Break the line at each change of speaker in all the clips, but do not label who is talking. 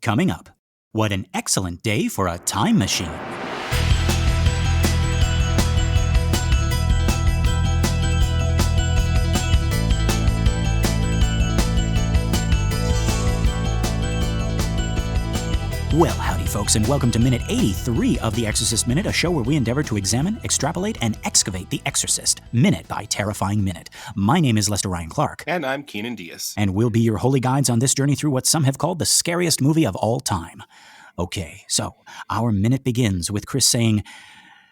Coming up, what an excellent day for a time machine. Well, howdy folks, and welcome to Minute 83 of the Exorcist Minute, a show where we endeavor to examine, extrapolate, and excavate The Exorcist, minute by terrifying minute. My name is Lester Ryan Clark.
And I'm Keenan Diaz.
And we'll be your holy guides on this journey through what some have called the scariest movie of all time. Okay, so our minute begins with Chris saying,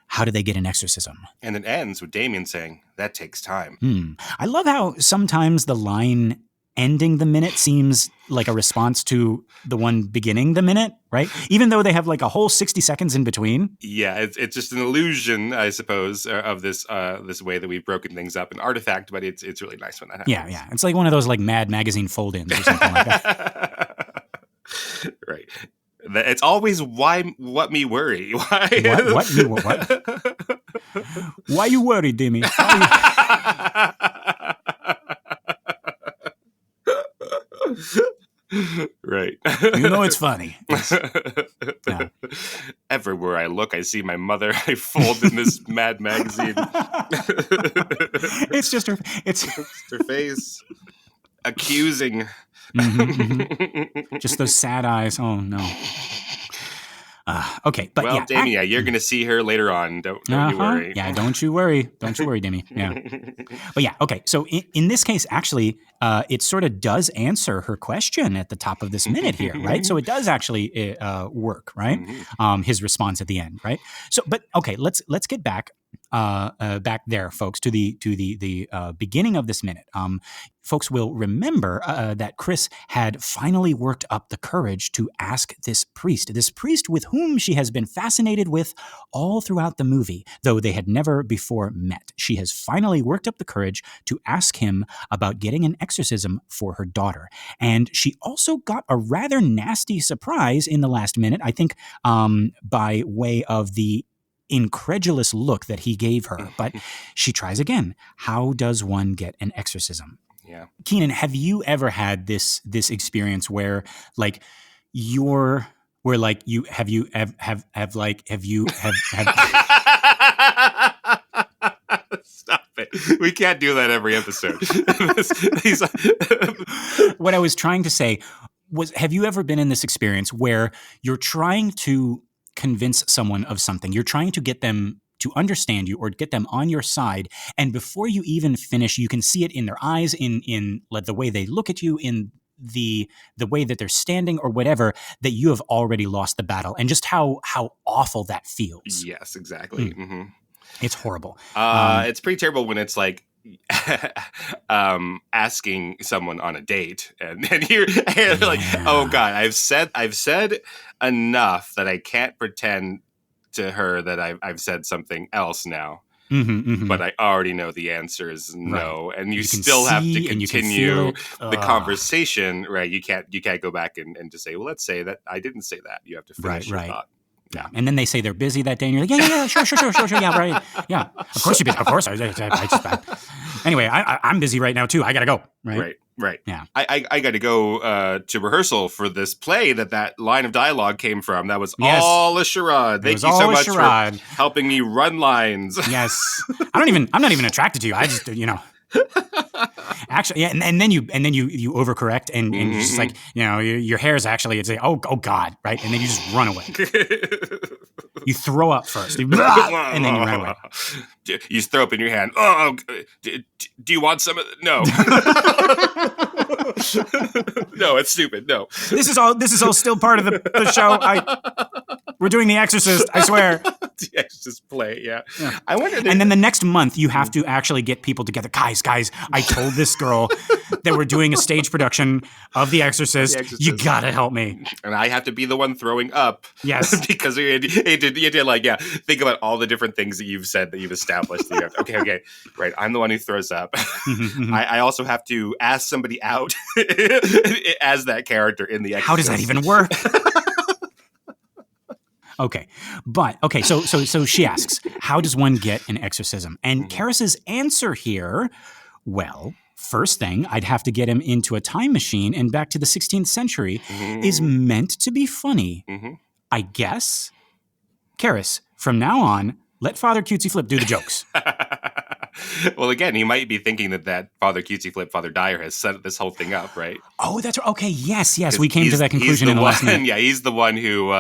"How do they get an exorcism?"
And it ends with Damien saying, "That takes time."
I love how sometimes the line ending the minute seems like a response to the one beginning the minute, right? Even though they have like a whole 60 seconds in between.
Yeah, it's just an illusion, I suppose, of this this way that we've broken things up, an artifact, but it's really nice when that happens.
Yeah. It's like one of those like Mad Magazine fold-ins or something like that.
Right. It's always what me worry. Why?
What? Why you worry, Dimmy?
Right.
You know it's funny.
Yeah. Everywhere I look, I see my mother. I fold in this Mad Magazine.
It's just her. It's
her face, accusing.
Just those sad eyes. Oh no. Okay, but
well, Damien, you're going to see her later on. Don't you worry.
Yeah, don't you worry. Don't you worry, Dimmy. Yeah. But yeah, okay. So in this case, actually, it sort of does answer her question at the top of this minute here, right? So it does actually work, right? His response at the end, right? So, but okay, let's get back there, folks, to the beginning of this minute. Folks will remember that Chris had finally worked up the courage to ask this priest with whom she has been fascinated with all throughout the movie, though they had never before met. She has finally worked up the courage to ask him about getting an exorcism for her daughter. And she also got a rather nasty surprise in the last minute, I think, by way of the incredulous look that he gave her. But she tries again. How does one get an exorcism?
Yeah.
Keenan, have you ever had this experience where like
Stop it. We can't do that every episode.
What I was trying to say was, have you ever been in this experience where you're trying to convince someone of something? You're trying to get them to understand you or get them on your side. And before you even finish, you can see it in their eyes, in like the way they look at you, in the way that they're standing or whatever, that you have already lost the battle, and just how awful that feels.
Yes, exactly.
It's horrible.
It's pretty terrible when it's like asking someone on a date and you're like, oh God, I've said enough that I can't pretend to her that I've said something else now. But I already know the answer is no, and you still have to continue the conversation, right? You can't go back and just say, well, let's say that I didn't say that. You have to finish your thought.
Yeah, and then they say they're busy that day, and you're like, yeah, sure, yeah, right, yeah, of course you're busy, of course. I just anyway, I'm busy right now too. I gotta go. Right. Yeah,
I got to go to rehearsal for this play that line of dialogue came from. That was all a charade. Thank you so much for helping me run lines.
Yes, I'm not even attracted to you. I just Actually, yeah, and then you overcorrect and you're just like, your hair is actually, it's like, oh God, right? And then you just run away. You throw up first, and then you run away.
You throw up in your hand. Oh, do you want some of it? No. No, it's stupid. No.
This is all still part of the show. We're doing The Exorcist, I swear.
The Exorcist play, yeah. I wonder.
And then the next month, you have to actually get people together. Guys, I told this girl that we're doing a stage production of The Exorcist. You gotta help me.
And I have to be the one throwing up.
Yes.
Because you did like, think about all the different things that you've said that you've established. Okay. Right. I'm the one who throws up. I also have to ask somebody out as that character in The Exorcist.
How does that even work? Okay. So she asks, how does one get an exorcism? And Karis's answer here, well, First thing, I'd have to get him into a time machine and back to the 16th century is meant to be funny. I guess. Karis, from now on, let Father Cutesy Flip do the jokes.
Well, again, he might be thinking that Father Cutesy Flip, Father Dyer has set this whole thing up, right?
Oh, that's right. Okay, yes. We came to that conclusion in the last minute.
Yeah, he's the one who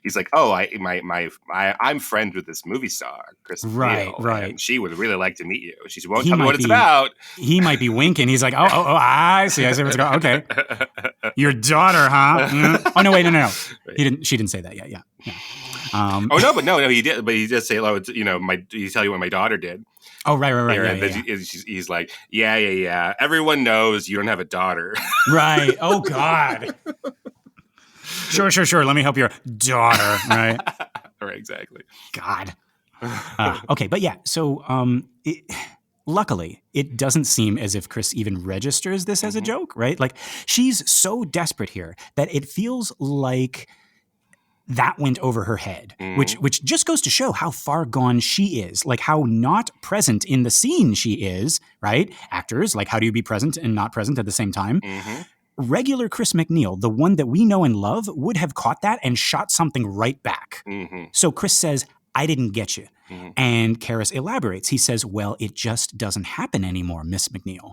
he's like, oh, I'm friends with this movie star, Chris McNeil,
right.
and she would really like to meet you. She won't tell me what it's about.
He might be winking. He's like, oh, I see what's going on. Okay, your daughter, huh? Oh no, wait, no. Right. She didn't say that yet. Yeah.
No, he did. But he did say, "Oh, you tell you what my daughter did."
Oh, right.
Yeah. He's like, yeah. Everyone knows you don't have a daughter.
Right. Oh God. Sure. Let me help your daughter. Right.
Right. Exactly.
God. Okay, but yeah. So, luckily, it doesn't seem as if Chris even registers this as a joke, right? Like she's so desperate here that it feels like that went over her head, which just goes to show how far gone she is, like how not present in the scene she is, right? Actors, like how do you be present and not present at the same time? Regular Chris McNeil, the one that we know and love, would have caught that and shot something right back. So Chris says, I didn't get you. And Karis elaborates. He says, well, it just doesn't happen anymore, Miss McNeil.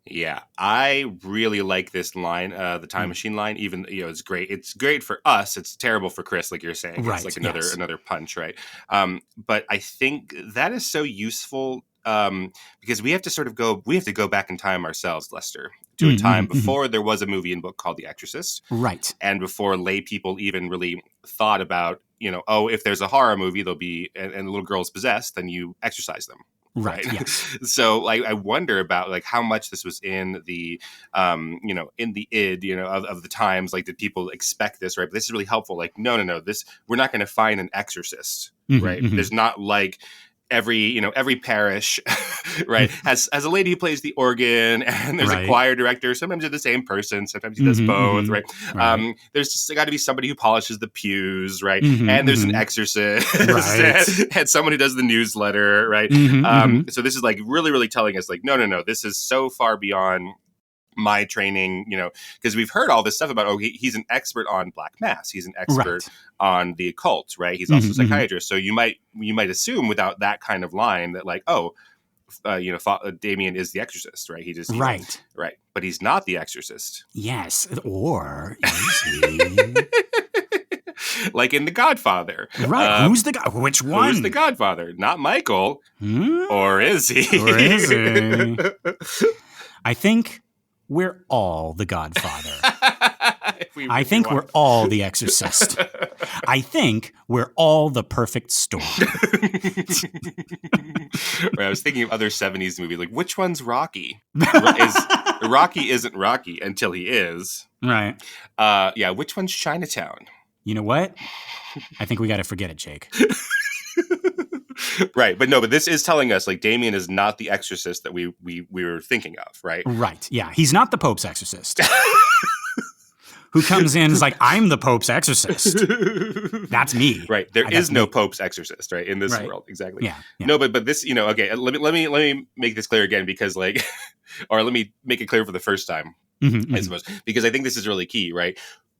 Yeah, I really like this line, the time machine line. Even it's great. It's great for us. It's terrible for Chris, like you're saying.
Right,
it's like another punch, right? But I think that is so useful because we have to go back in time ourselves, Lester, to a time before there was a movie and book called The Exorcist,
right? And
before lay people even really thought about, if there's a horror movie, there'll be and the little girl's possessed, then you exorcise them. Right.
Yes.
So I wonder about like how much this was in the, in the id, of the times. Like, did people expect this? Right. But this is really helpful. Like, no, we're not going to find an exorcist. Right. There's not like every parish, right, has a lady who plays the organ, and there's a choir director. Sometimes they're the same person. Sometimes he does both, right? There's just got to be somebody who polishes the pews, right? And there's an exorcist, and someone who does the newsletter, right? So this is like really, really telling us like, no, this is so far beyond my training, because we've heard all this stuff about, he's an expert on black mass. He's an expert on the occult, right? He's also a psychiatrist. So you might assume without that kind of line that like, Damien is the exorcist, right? He just, right. But he's not the exorcist.
Yes. Or is he?
Like in The Godfather.
Right. Who's the guy? Which one?
Who's the Godfather? Not Michael. Or is he?
I think we're all the Godfather. I think we're all the Exorcist. I think we're all the perfect storm.
I was thinking of other 70s movies. Like, which one's Rocky? Rocky isn't Rocky until he is.
Right.
Which one's Chinatown?
You know what? I think we got to forget it, Jake.
Right, but this is telling us like Damien is not the exorcist that we were thinking of, right?
Right, yeah. He's not the Pope's exorcist. Who comes in and is like, I'm the Pope's exorcist. That's me.
Right. There is no Pope's exorcist, right, in this world. Exactly.
Yeah.
No, but this, okay, let me make this clear again because like, or let me make it clear for the first time, I suppose, because I think this is really key, right?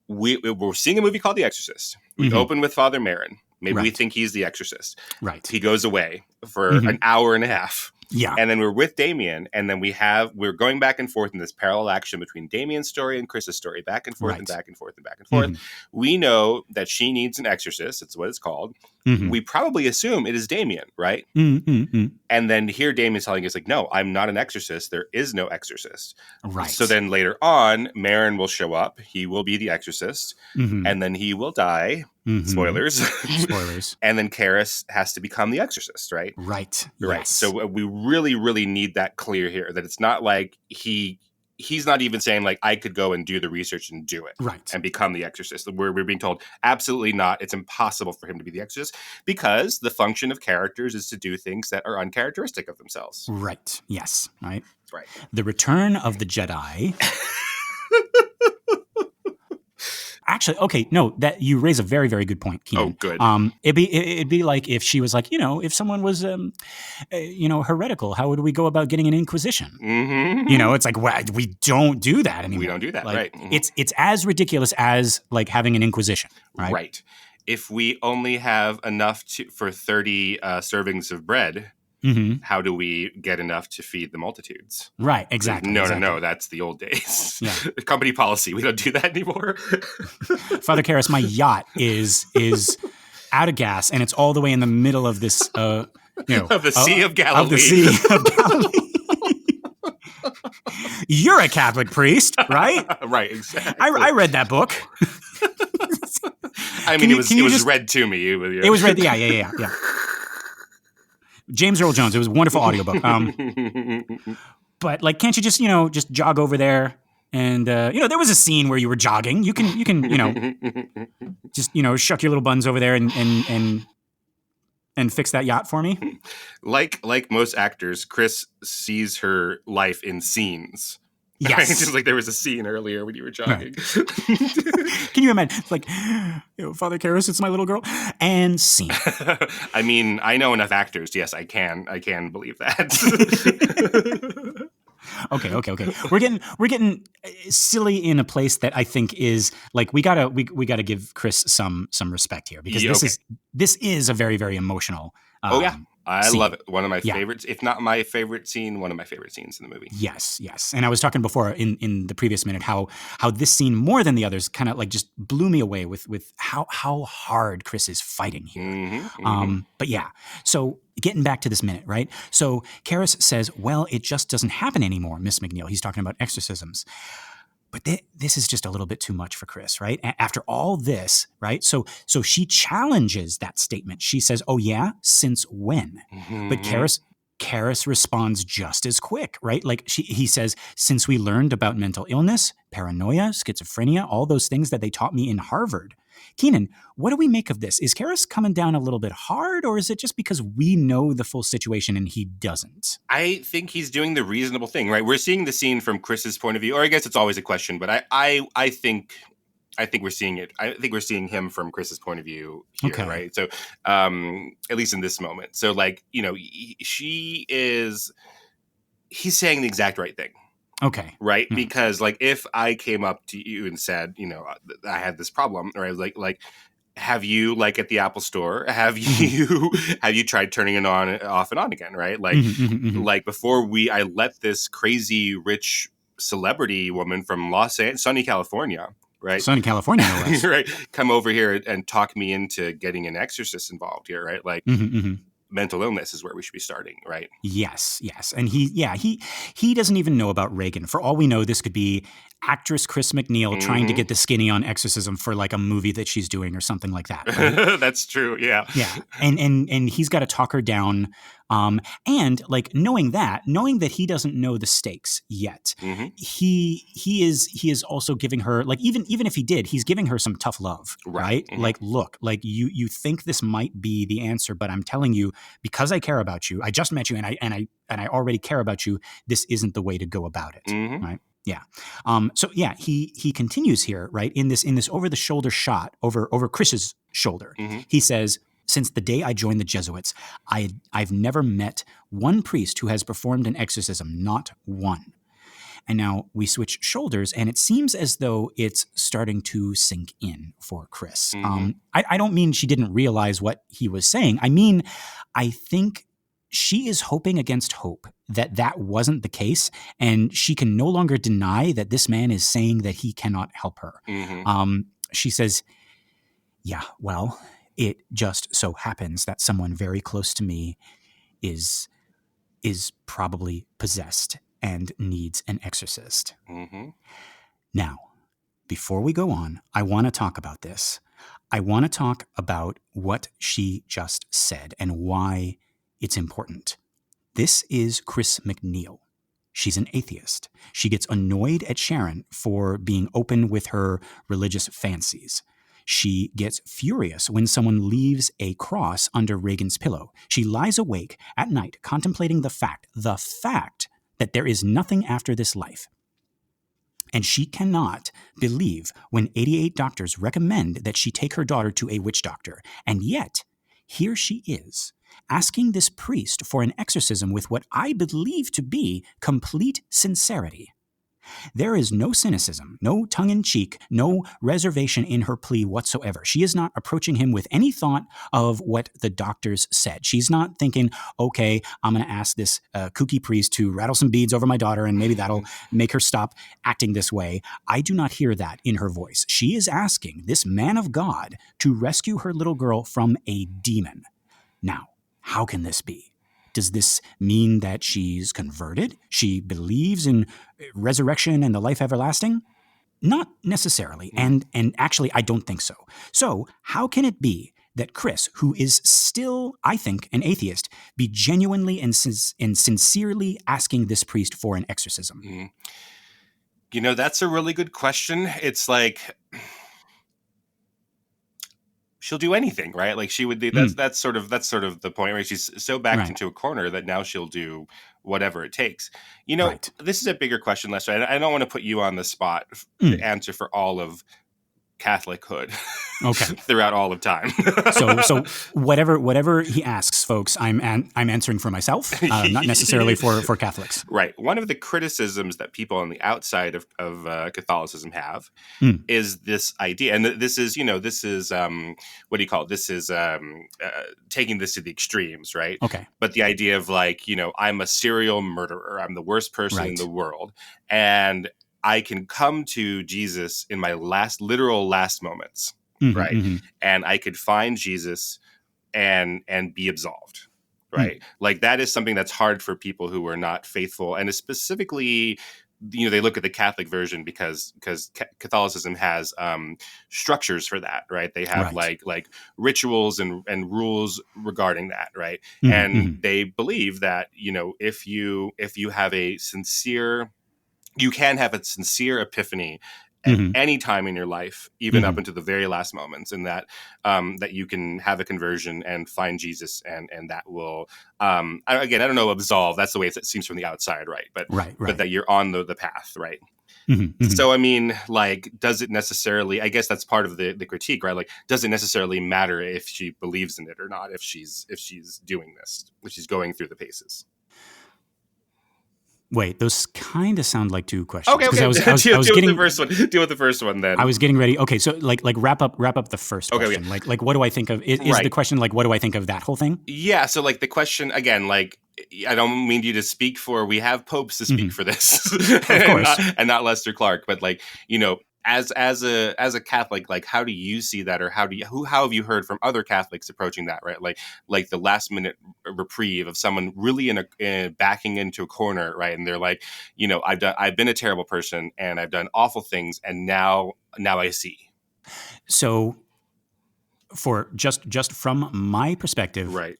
We're seeing a movie called The Exorcist. We open with Father Merrin. Maybe we think he's the exorcist.
Right.
He goes away for an hour and a half.
Yeah.
And then we're with Damien, and then we're going back and forth in this parallel action between Damien's story and Chris's story, back and forth and back and forth and back and forth. We know that she needs an exorcist. It's what it's called. We probably assume it is Damien, right? And then here Damien's telling us like, no, I'm not an exorcist. There is no exorcist.
Right.
So then later on, Merrin will show up. He will be the exorcist, and then he will die. Spoilers. And then Karis has to become the exorcist, right?
Right.
Yes. So we really, really need that clear here, that it's not like he's not even saying like, I could go and do the research and do it and become the exorcist. We're being told absolutely not. It's impossible for him to be the exorcist because the function of characters is to do things that are uncharacteristic of themselves.
Right. Yes. Right.
Right.
The Return of the Jedi. Actually, okay, no, that you raise a very, very good point, Keenan.
Oh, good.
It'd be like if she was like, if someone was, heretical, how would we go about getting an inquisition?
Mm-hmm.
It's like, well, we don't do that anymore.
We don't do that,
like,
right? Mm-hmm.
It's as ridiculous as like having an inquisition, right?
Right. If we only have enough for 30 servings of bread, how do we get enough to feed the multitudes?
Right, exactly.
No, that's the old days.
Yeah.
Company policy. We don't do that anymore.
Father Karras, my yacht is out of gas, and it's all the way in the middle of this,
of the Sea of Galilee.
Of the Sea of Galilee. You're a Catholic priest, right?
Right, exactly.
I read that book.
I mean, it was read to me.
It was read, yeah. James Earl Jones. It was a wonderful audiobook. But like, can't you just just jog over there? And there was a scene where you were jogging. You can just shuck your little buns over there and fix that yacht for me.
Like most actors, Chris sees her life in scenes.
Yes.
Right? Just like there was a scene earlier when you were jogging.
Right. Can you imagine? It's like, Father Karras, it's my little girl. And scene.
I mean, I know enough actors. Yes, I can believe that.
Okay. We're getting silly in a place that I think is like we gotta give Chris some respect here, because this is a very, very emotional.
Oh yeah. I
scene.
love it. One of my favorites, if not my favorite scene, one of my favorite scenes in the movie.
Yes. And I was talking before in the previous minute how this scene, more than the others, kind of like just blew me away with how hard Chris is fighting here.
Mm-hmm.
But yeah, so getting back to this minute, right? So Karras says, well, it just doesn't happen anymore, Miss McNeil. He's talking about exorcisms. But this is just a little bit too much for Chris, right? After all this, right? So she challenges that statement. She says, "Oh yeah, since when?"
Mm-hmm.
But Karras responds just as quick, right? Like he says, "Since we learned about mental illness, paranoia, schizophrenia, all those things that they taught me in Harvard." Keenan, what do we make of this? Is Karras coming down a little bit hard, or is it just because we know the full situation and he doesn't?
I think he's doing the reasonable thing, right? We're seeing the scene from Chris's point of view, or I guess it's always a question, but I think we're seeing it. I think we're seeing him from Chris's point of view here,
Okay.
right? So, at least in this moment. So, like, he's saying the exact right thing.
Okay.
Right? Because like if I came up to you and said, I had this problem, or I was like, have you, like at the Apple store, have you tried turning it off and on again, right? Like like before I let this crazy rich celebrity woman from sunny California, right?
Sunny California, no less.
Right, come over here and talk me into getting an exorcist involved here, right? Like mental illness is where we should be starting, right?
Yes. And he doesn't even know about Reagan. For all we know, this could be actress Chris McNeil trying to get the skinny on exorcism for like a movie that she's doing or something like that. Right?
That's true. Yeah.
Yeah. And he's got to talk her down. And like knowing that he doesn't know the stakes yet, he is also giving her, like, even if he did, he's giving her some tough love, right? Like, look, like you think this might be the answer, but I'm telling you, because I care about you, I just met you and I already care about you. This isn't the way to go about it. Right. Yeah. So yeah, he continues here, right? In this over the shoulder shot over Chris's shoulder. He says, "Since the day I joined the Jesuits, I've never met one priest who has performed an exorcism, not one." And now we switch shoulders, and it seems as though it's starting to sink in for Chris. I don't mean she didn't realize what he was saying. I mean, I think she is hoping against hope that wasn't the case, and she can no longer deny that this man is saying that he cannot help her. She says, "Yeah, well, it just so happens that someone very close to me is probably possessed and needs an exorcist." Now, before we go on, I want to talk about this. I want to talk about what she just said and why it's important. This is Chris McNeil. She's an atheist. She gets annoyed at Sharon for being open with her religious fancies. She gets furious when someone leaves a cross under Reagan's pillow. She lies awake at night contemplating the fact that there is nothing after this life. and she cannot believe when 88 doctors recommend that she take her daughter to a witch doctor. And yet, here she is, asking this priest for an exorcism with what I believe to be complete sincerity. There is no cynicism, no tongue-in-cheek, no reservation in her plea whatsoever. She is not approaching him with any thought of what the doctors said. She's not thinking, okay, I'm going to ask this kooky priest to rattle some beads over my daughter and maybe that'll make her stop acting this way. I do not hear that in her voice. She is asking this man of God to rescue her little girl from a demon. Now, how can this be? Does this mean that she's converted? She believes in resurrection and the life everlasting? Not necessarily. And actually, I don't think so. So how can it be that Chris, who is still, I think, an atheist, be genuinely and sincerely asking this priest for an exorcism?
You know, that's a really good question. It's like, she'll do anything, right? Like she would do. That's sort of the point, where she's so backed into a corner that now she'll do whatever it takes. You know, this is a bigger question, Lester. I don't want to put you on the spot to answer for all of Catholichood throughout all of time.
So whatever he asks, folks, I'm answering for myself, not necessarily for Catholics.
Right. One of the criticisms that people on the outside of Catholicism have is this idea, and this is what do you call it? This is taking this to the extremes, right?
Okay.
But the idea of like, I'm a serial murderer, I'm the worst person in the world, and I can come to Jesus in my literal last moments, right? And I could find Jesus and be absolved, right? Like that is something that's hard for people who are not faithful, and specifically, they look at the Catholic version because Catholicism has structures for that, right? They have like rituals and rules regarding that, right? And they believe that if you have a sincere, you can have a sincere epiphany at any time in your life, even up into the very last moments, and that that you can have a conversion and find Jesus, and that will again, I don't know, absolve. That's the way it seems from the outside, right? But but that you're on the path, right? So I mean, like, does it necessarily? I guess that's part of the critique, right? Like, does it necessarily matter if she believes in it or not? If she's doing this, if she's going through the paces.
Wait, those kind of sound like two questions.
Okay.
I was getting
the first one. Deal with the first one then.
I was getting ready. Okay, so like wrap up the first question.
Okay.
Like what do I think of? Is the question like what do I think of that whole thing?
Yeah. So like the question again, like I don't mean you to speak for. We have popes to speak for this,
of course,
and not Lester Clark. But like as a Catholic, like how do you see that, or how have you heard from other Catholics approaching that, right? Like the last minute reprieve of someone really backing into a corner, right? And they're like, I've been a terrible person and I've done awful things, and now I see. So,
for just from my perspective,
right?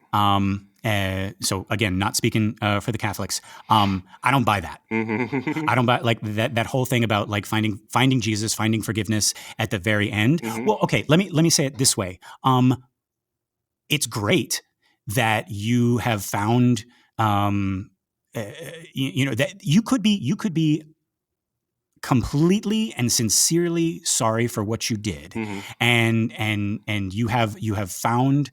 So again, not speaking for the Catholics, I don't buy that. I don't buy like that whole thing about like finding Jesus, finding forgiveness at the very end. Well, okay, let me say it this way. It's great that you have found, that you could be completely and sincerely sorry for what you did, and you have found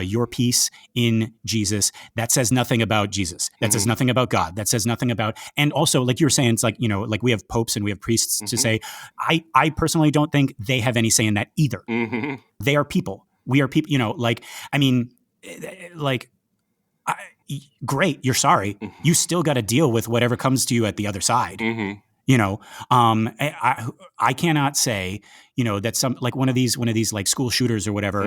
your peace in Jesus. That says nothing about Jesus. That says nothing about God. That says nothing about, and also like you were saying, it's like, like we have popes and we have priests to say, I personally don't think they have any say in that either. They are people. We are people, great. You're sorry. You still got to deal with whatever comes to you at the other side. I cannot say, that some, like one of these like school shooters or whatever,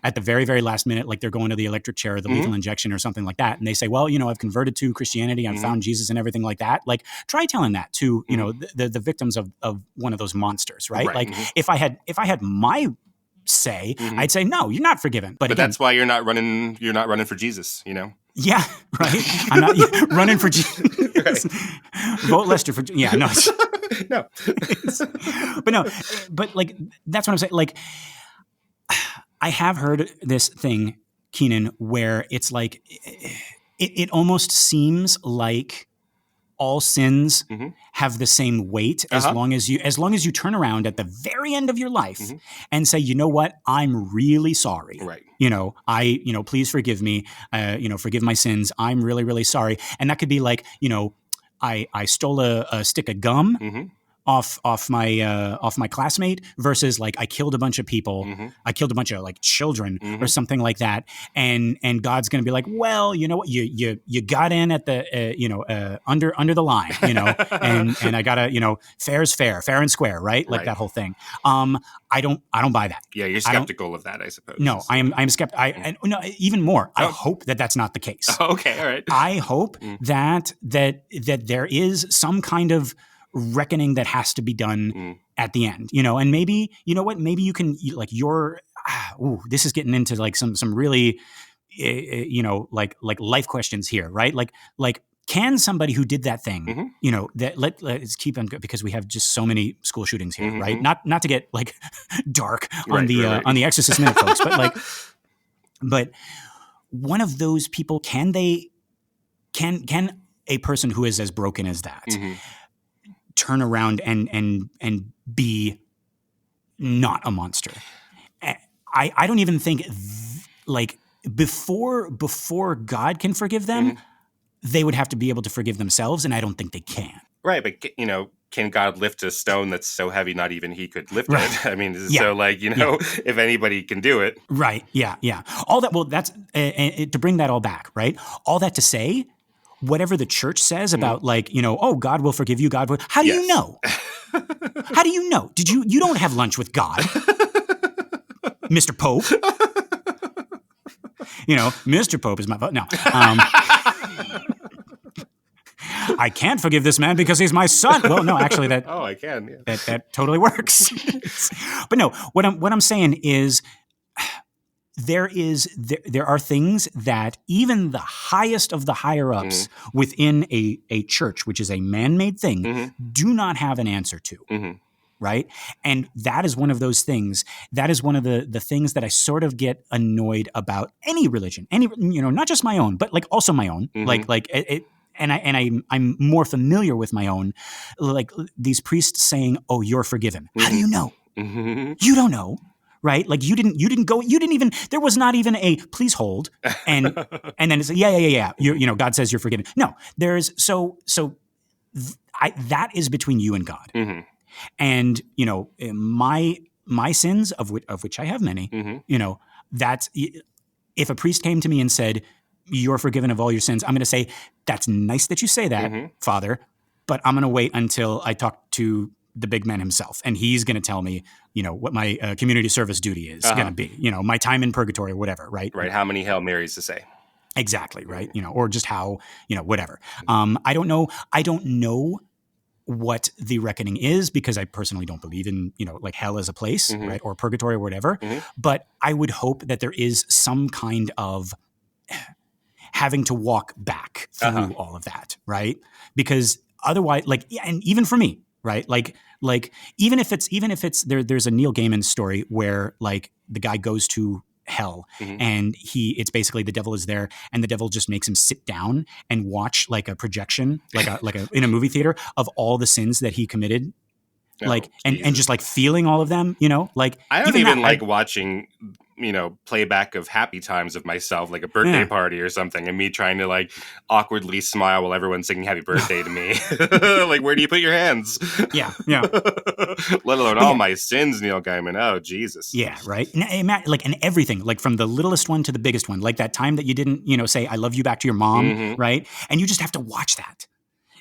at the very, very last minute, like they're going to the electric chair or the lethal injection or something like that. And they say, well, I've converted to Christianity. I've found Jesus and everything like that. Like try telling that to, the victims of one of those monsters, right? Like if I had my say, I'd say, no, you're not forgiven. But again,
that's why you're not running for Jesus,
Yeah, right. I'm not running for Jesus. Vote Lester for. Yeah, no,
no.
But like that's what I'm saying. Like, I have heard this thing, Keenan, where it's like it almost seems like all sins
Mm-hmm.
have the same weight as long as you turn around at the very end of your life and say, you know what, I'm really sorry.
Right.
Please forgive me. Forgive my sins. I'm really, really sorry. And that could be like, I stole a stick of gum off my classmate versus like I killed a bunch of people. I killed a bunch of like children or something like that. And God's going to be like, well, you know what, you got in at the under the line, and I gotta, fair is fair and square, right? Like that whole thing. I don't buy that.
Yeah, you're skeptical of that, I suppose.
No, I'm skeptical. No, even more. I hope that that's not the case.
Okay, all right.
I hope that there is some kind of reckoning that has to be done at the end, and maybe, maybe you can like this is getting into like some really, like life questions here, right? Like can somebody who did that thing, let's keep on, because we have just so many school shootings here, right? Not to get like dark on on the Exorcist Minute, folks, but one of those people, can a person who is as broken as that turn around and be not a monster? I don't even think like before God can forgive them, they would have to be able to forgive themselves, and I don't think they can.
Right, but can God lift a stone that's so heavy not even he could lift it? I mean, so like, if anybody can do it.
Right, yeah. All that, well, that's, to bring that all back, right? All that to say, whatever the church says about like, oh, God will forgive you, God will, how do you know? How do you know? You don't have lunch with God, Mr. Pope. Mr. Pope is my vote. No. I can't forgive this man because he's my son. Well, no, actually that.
Oh, I can. Yeah.
That totally works. But no, what I'm saying is there are things that even the highest of the higher ups within a church, which is a man-made thing, do not have an answer to. Right? And that is one of those things. That is one of the things that I sort of get annoyed about any religion, not just my own, but like also my own, I'm more familiar with my own, like these priests saying, "Oh, you're forgiven." How do you know? You don't know, right? Like you didn't even. There was not even a please hold, and then it's yeah. God says you're forgiven. No, there's that is between you and God. And my sins, of which I have many, that's, if a priest came to me and said, "You're forgiven of all your sins," I'm going to say, "That's nice that you say that, Father, but I'm going to wait until I talk to the big man himself, and he's going to tell me, what my community service duty is going to be, my time in purgatory or whatever, right?
Right. How many Hail Marys to say?
Exactly, right? Or just how, whatever. I don't know what the reckoning is, because I personally don't believe in, like hell as a place, right? Or purgatory or whatever. But I would hope that there is some kind of having to walk back through all of that, right? Because otherwise, like, and even for me, right? Like even if it's there's a Neil Gaiman story where like the guy goes to hell and it's basically the devil is there, and the devil just makes him sit down and watch like a projection, like a in a movie theater, of all the sins that he committed, and just like feeling all of them, like
I don't even like watching playback of happy times of myself, like a birthday party or something, and me trying to like awkwardly smile while everyone's singing happy birthday to me. Like, where do you put your hands?
Yeah.
Let alone all my sins, Neil Gaiman. Oh, Jesus.
Yeah, right. And everything, like from the littlest one to the biggest one, like that time that you didn't, say "I love you" back to your mom, right? And you just have to watch that.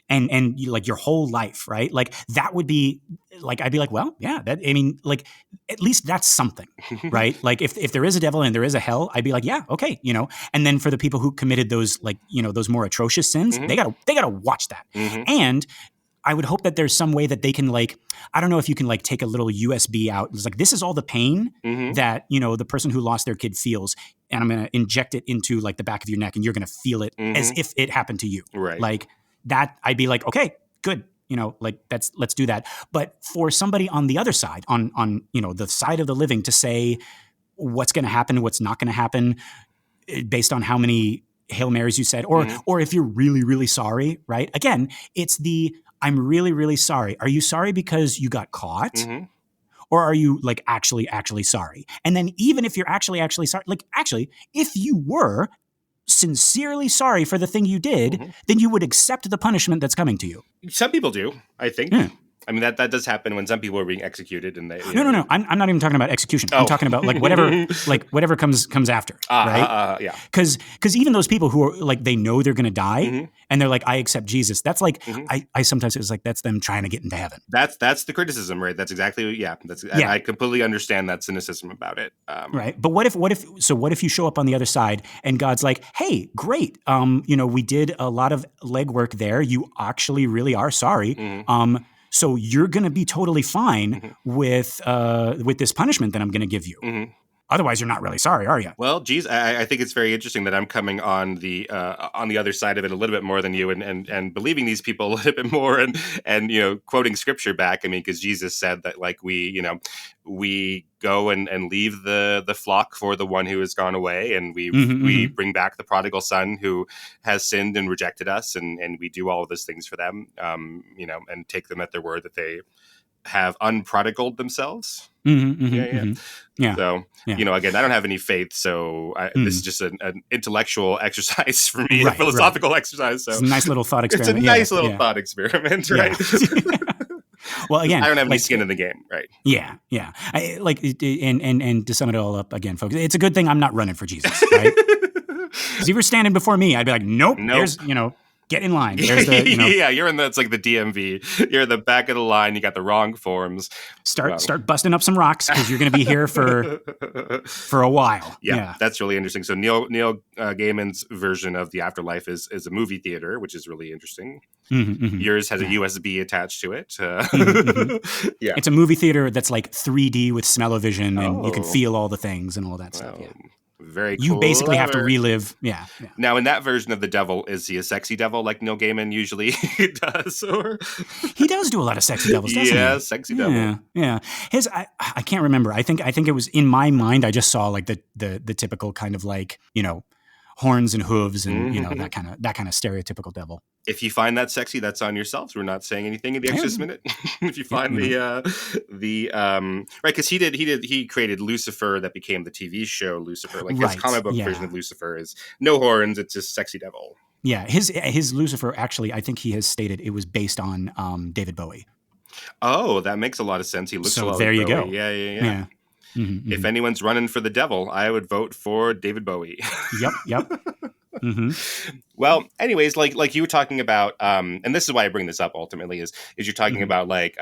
And you, like your whole life, right? Like that would be like, I'd be like, well, yeah, like at least that's something, right? Like if there is a devil and there is a hell, I'd be like, yeah, okay, And then for the people who committed those, like, those more atrocious sins, they gotta watch that. And I would hope that there's some way that they can, like, I don't know if you can like take a little USB out. It's like, this is all the pain that, the person who lost their kid feels, and I'm going to inject it into like the back of your neck, and you're going to feel it as if it happened to you.
Right.
Like that, I'd be like, okay, good. Like let's do that. But for somebody on the other side, on the side of the living, to say what's going to happen, what's not going to happen, based on how many Hail Marys you said, or
Mhm.
or if you're really, really sorry, right? Again, it's the I'm really, really sorry. Are you sorry because you got caught?
Mhm.
Or are you like actually sorry? And then even if you're actually sorry, like actually, if you were sincerely sorry for the thing you did,
Mhm.
then you would accept the punishment that's coming to you.
Some people do, I think.
Yeah.
I mean, that does happen when some people are being executed, and they,
No. I'm not even talking about execution. I'm
Oh.
talking about like whatever comes after, right?
Yeah.
Because even those people who are like they know they're going to die
Mhm.
and they're like I accept Jesus. That's like
Mhm.
I sometimes it's like that's them trying to get into heaven.
That's the criticism, right? That's exactly, yeah. And I completely understand that cynicism about it.
Right. But what if you show up on the other side and God's like, hey, great. We did a lot of legwork there. You actually really are sorry.
Mhm.
So you're going to be totally fine
Mhm.
with this punishment that I'm going to give you.
Mhm.
Otherwise, you're not really sorry, are you?
Well, geez, I think it's very interesting that I'm coming on the other side of it a little bit more than you, and believing these people a little bit more, and quoting scripture back. I mean, because Jesus said that like we go and leave the flock for the one who has gone away, and we bring back the prodigal son who has sinned and rejected us, and we do all of those things for them, and take them at their word that they have unprodigaled themselves.
Yeah.
So, again, I don't have any faith, so this is just an intellectual exercise for me, a philosophical exercise. So
it's a nice little thought experiment.
It's a nice little thought experiment, right?
Well, again,
I don't have any skin in the game, right?
Yeah. And to sum it all up again, folks, it's a good thing I'm not running for Jesus, right? Because if you were standing before me, I'd be like, nope. There's, get in line. There's the,
yeah, it's like the DMV. You're in the back of the line. You got the wrong forms.
Start busting up some rocks because you're going to be here for a while.
Yeah, that's really interesting. So Neil Gaiman's version of the afterlife is a movie theater, which is really interesting. Yours has a USB attached to it. Yeah,
it's a movie theater that's like 3D with smell-o-vision, and you can feel all the things and all that stuff. Yeah.
Very
You basically have to relive. Yeah.
Now, in that version of the devil, is he a sexy devil like Neil Gaiman usually does? Or
he does do a lot of sexy devils, doesn't he?
Yeah, sexy devil.
Yeah. I can't remember. I think it was in my mind. I just saw like the typical kind of like horns and hooves and that kind of stereotypical devil.
If you find that sexy, that's on yourselves. We're not saying anything in the Exorcist Minute. If you find right, because he created Lucifer, that became the TV show Lucifer. Like his comic book version of Lucifer is no horns; it's just sexy devil.
Yeah, his Lucifer, actually, I think he has stated it was based on David Bowie.
Oh, that makes a lot of sense. He looks a lot
there
like
you
Bowie.
go.
Yeah. If anyone's running for the devil, I would vote for David Bowie.
Yep.
Well, anyways, like you were talking about, and this is why I bring this up ultimately is you're talking about like,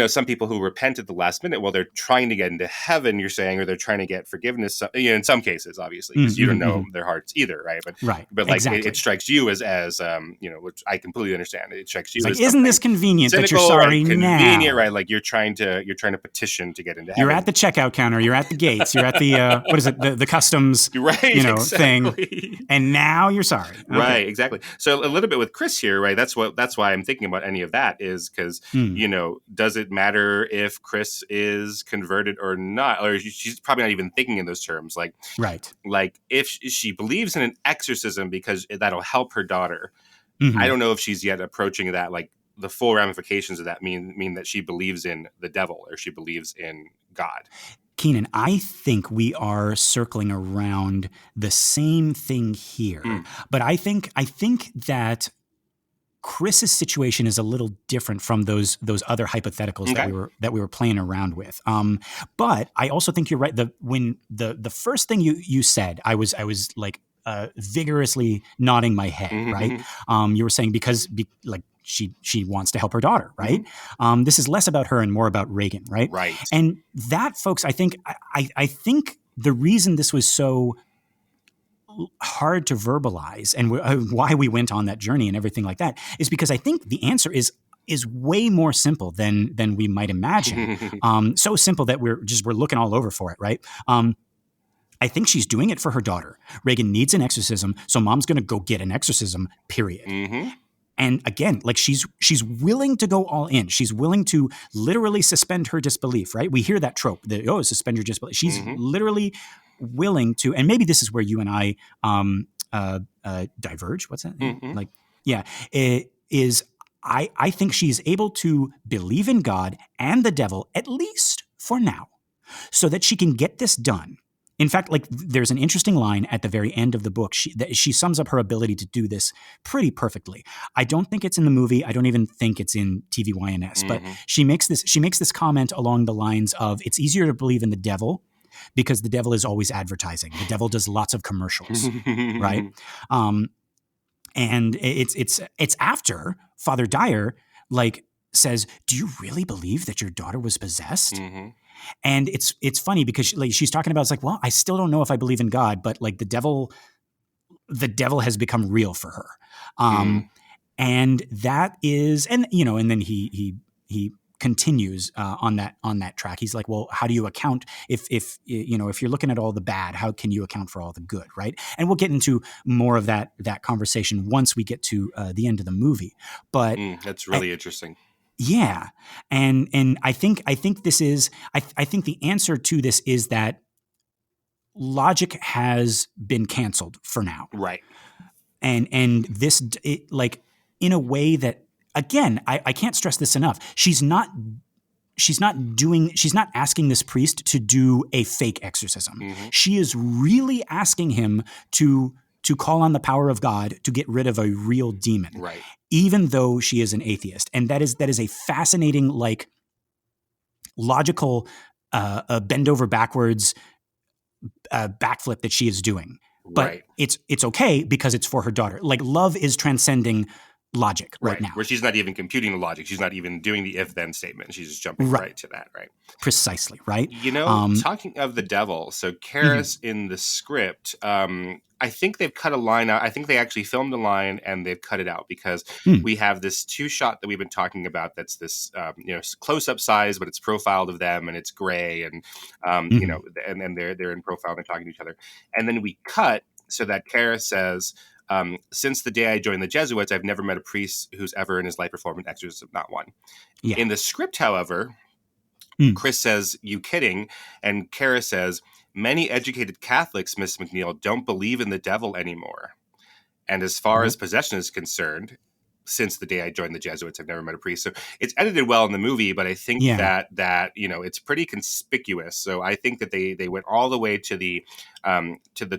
some people who repent at the last minute, well, they're trying to get into heaven, you're saying, or they're trying to get forgiveness, in some cases, obviously, because you don't know their hearts either, right? But like
exactly.
it strikes you as which I completely understand. It strikes you
like,
as
isn't this convenient that you're sorry now?
Convenient, right? Like you're trying to petition to get into heaven.
You're at the checkout counter. You're at the gates. You're at the what is it? The customs, thing. And now you're sorry,
right? Exactly. So a little bit with Chris here, right? That's why I'm thinking about any of that is because does it matter if Chris is converted or not? Or she's probably not even thinking in those terms. Like,
right.
Like if she believes in an exorcism because that'll help her daughter. I don't know if she's yet approaching that. Like the full ramifications of that mean that she believes in the devil or she believes in God.
Keenan, I think we are circling around the same thing here, but I think that Chris's situation is a little different from those other hypotheticals that we were playing around with. But I also think you're right. When the first thing you said, I was like vigorously nodding my head. Right? You were saying because she wants to help her daughter. Right? This is less about her and more about Reagan. Right?
Right.
And that, folks, I think the reason this was so hard to verbalize and why we went on that journey and everything like that is because I think the answer is way more simple than we might imagine. So simple that we're looking all over for it, right? I think she's doing it for her daughter. Reagan needs an exorcism, so mom's going to go get an exorcism, period. And again, like she's willing to go all in. She's willing to literally suspend her disbelief, right? We hear that trope, suspend your disbelief. She's literally willing to, and maybe this is where you and I diverge. What's that?
Mm-hmm.
Like, yeah, it is. I think she's able to believe in God and the devil, at least for now, so that she can get this done. In fact, like there's an interesting line at the very end of the book. She sums up her ability to do this pretty perfectly. I don't think it's in the movie. I don't even think it's in TVYNS. But
Mm-hmm.
she makes this comment along the lines of, "It's easier to believe in the devil because the devil is always advertising. The devil does lots of commercials, right?" And it's after Father Dyer like says, "Do you really believe that your daughter was possessed?"
Mm-hmm.
And it's funny because she's talking about, it's like, well, I still don't know if I believe in God, but like the devil has become real for her.
Mm.
And that is, and and then he continues on that track. He's like, well, how do you account if you're looking at all the bad, how can you account for all the good, right? And we'll get into more of that conversation once we get to the end of the movie. But
That's really interesting.
yeah, and I think this is I think the answer to this is that logic has been canceled for now,
Right.
and this like in a way that, again, I can't stress this enough. She's not asking this priest to do a fake exorcism.
Mm-hmm.
She is really asking him to call on the power of God to get rid of a real demon,
Right.
even though she is an atheist. And that is a fascinating, like, logical bend over backwards backflip that she is doing. But
Right.
it's okay because it's for her daughter. Like, love is transcending logic right now.
Where she's not even computing the logic. She's not even doing the if-then statement. She's just jumping right to that, right?
Precisely, right?
Talking of the devil, so Karis in the script, I think they've cut a line out. I think they actually filmed a line and they've cut it out because we have this 2-shot that we've been talking about that's this, close-up size, but it's profiled of them and it's gray and, and they're in profile and they're talking to each other. And then we cut so that Karis says, since the day I joined the Jesuits, I've never met a priest who's ever in his life performed an exorcism, not one. Yeah. In the script, however, Chris says, "You kidding?" And Kara says, "Many educated Catholics, Miss McNeil, don't believe in the devil anymore. And as far as possession is concerned, since the day I joined the Jesuits, I've never met a priest." So it's edited well in the movie, but I think that it's pretty conspicuous. So I think that they went all the way to the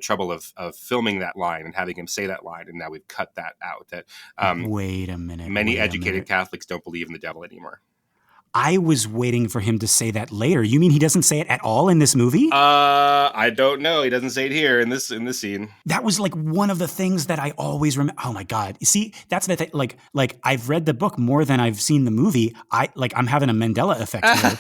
trouble of filming that line and having him say that line, and now we've cut that out. That
wait a minute.
Many educated Catholics don't believe in the devil anymore.
I was waiting for him to say that later. You mean he doesn't say it at all in this movie?
I don't know. He doesn't say it here in this scene.
That was like one of the things that I always remember. Oh my God. See, that's the thing. Like I've read the book more than I've seen the movie. I'm having a Mandela effect here.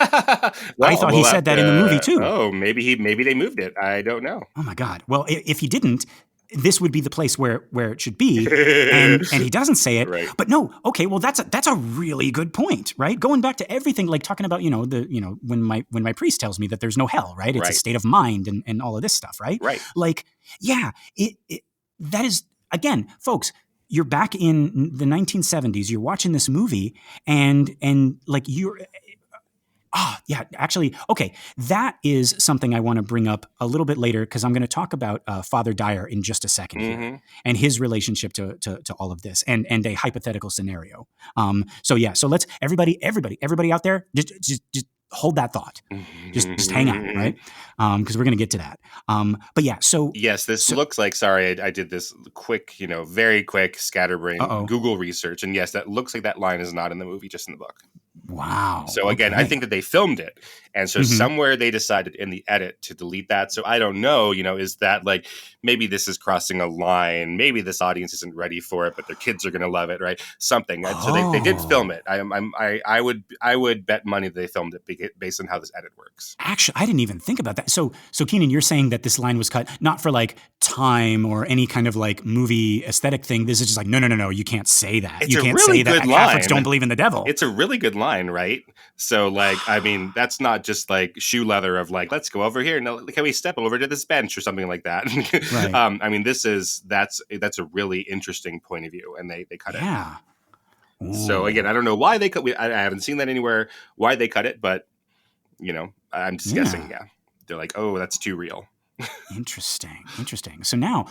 I thought he said that in the movie too.
Oh, maybe they moved it. I don't know.
Oh my God. Well, if he didn't, this would be the place where it should be, and he doesn't say it.
Right.
But no, okay, well that's a really good point, right? Going back to everything, like talking about when my priest tells me that there's no hell, right? It's a state of mind and all of this stuff, right?
Right.
Like, yeah, that is, again, folks. You're back in the 1970s. You're watching this movie, and like you're. Yeah, actually, okay. That is something I want to bring up a little bit later because I'm going to talk about Father Dyer in just a second here and his relationship to all of this and a hypothetical scenario. So let's everybody out there just hold that thought. Just hang on, right? Because we're going to get to that. But yeah, so
yes, this looks like. Sorry, I did this quick, very quick scatterbrain Google research, and yes, that looks like that line is not in the movie, just in the book.
Wow.
So again, I think that they filmed it. And so somewhere they decided in the edit to delete that. So I don't know, is that like, maybe this is crossing a line. Maybe this audience isn't ready for it, but their kids are going to love it, right? Something. And so they did film it. I would bet money that they filmed it based on how this edit works.
Actually, I didn't even think about that. So Keenan, you're saying that this line was cut not for like time or any kind of like movie aesthetic thing. This is just like, no, you can't say that. You can't say that Catholics don't believe in the devil.
It's a really good line, right? So like, I mean, that's not just like shoe leather of like, let's go over here. No, can we step over to this bench or something like that? Right. I mean, that's a really interesting point of view, and they cut it.
Yeah.
So again, I don't know why they cut. I haven't seen that anywhere. Why they cut it, but I'm just guessing. Yeah, they're like, oh, that's too real.
Interesting. So now,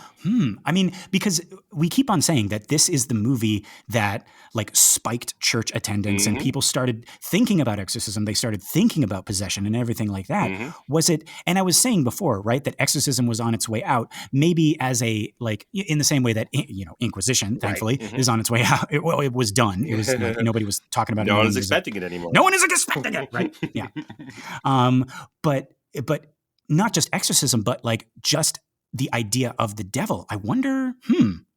I mean, because we keep on saying that this is the movie that like spiked church attendance and people started thinking about exorcism. They started thinking about possession and everything like that. Was it, and I was saying before, right, that exorcism was on its way out, maybe as a, like, in the same way that, Inquisition, thankfully, is on its way out. It was done. It was like, nobody was talking about it.
No one is expecting it anymore.
No one is expecting it, right? Yeah. But not just exorcism, but like just the idea of the devil. I wonder,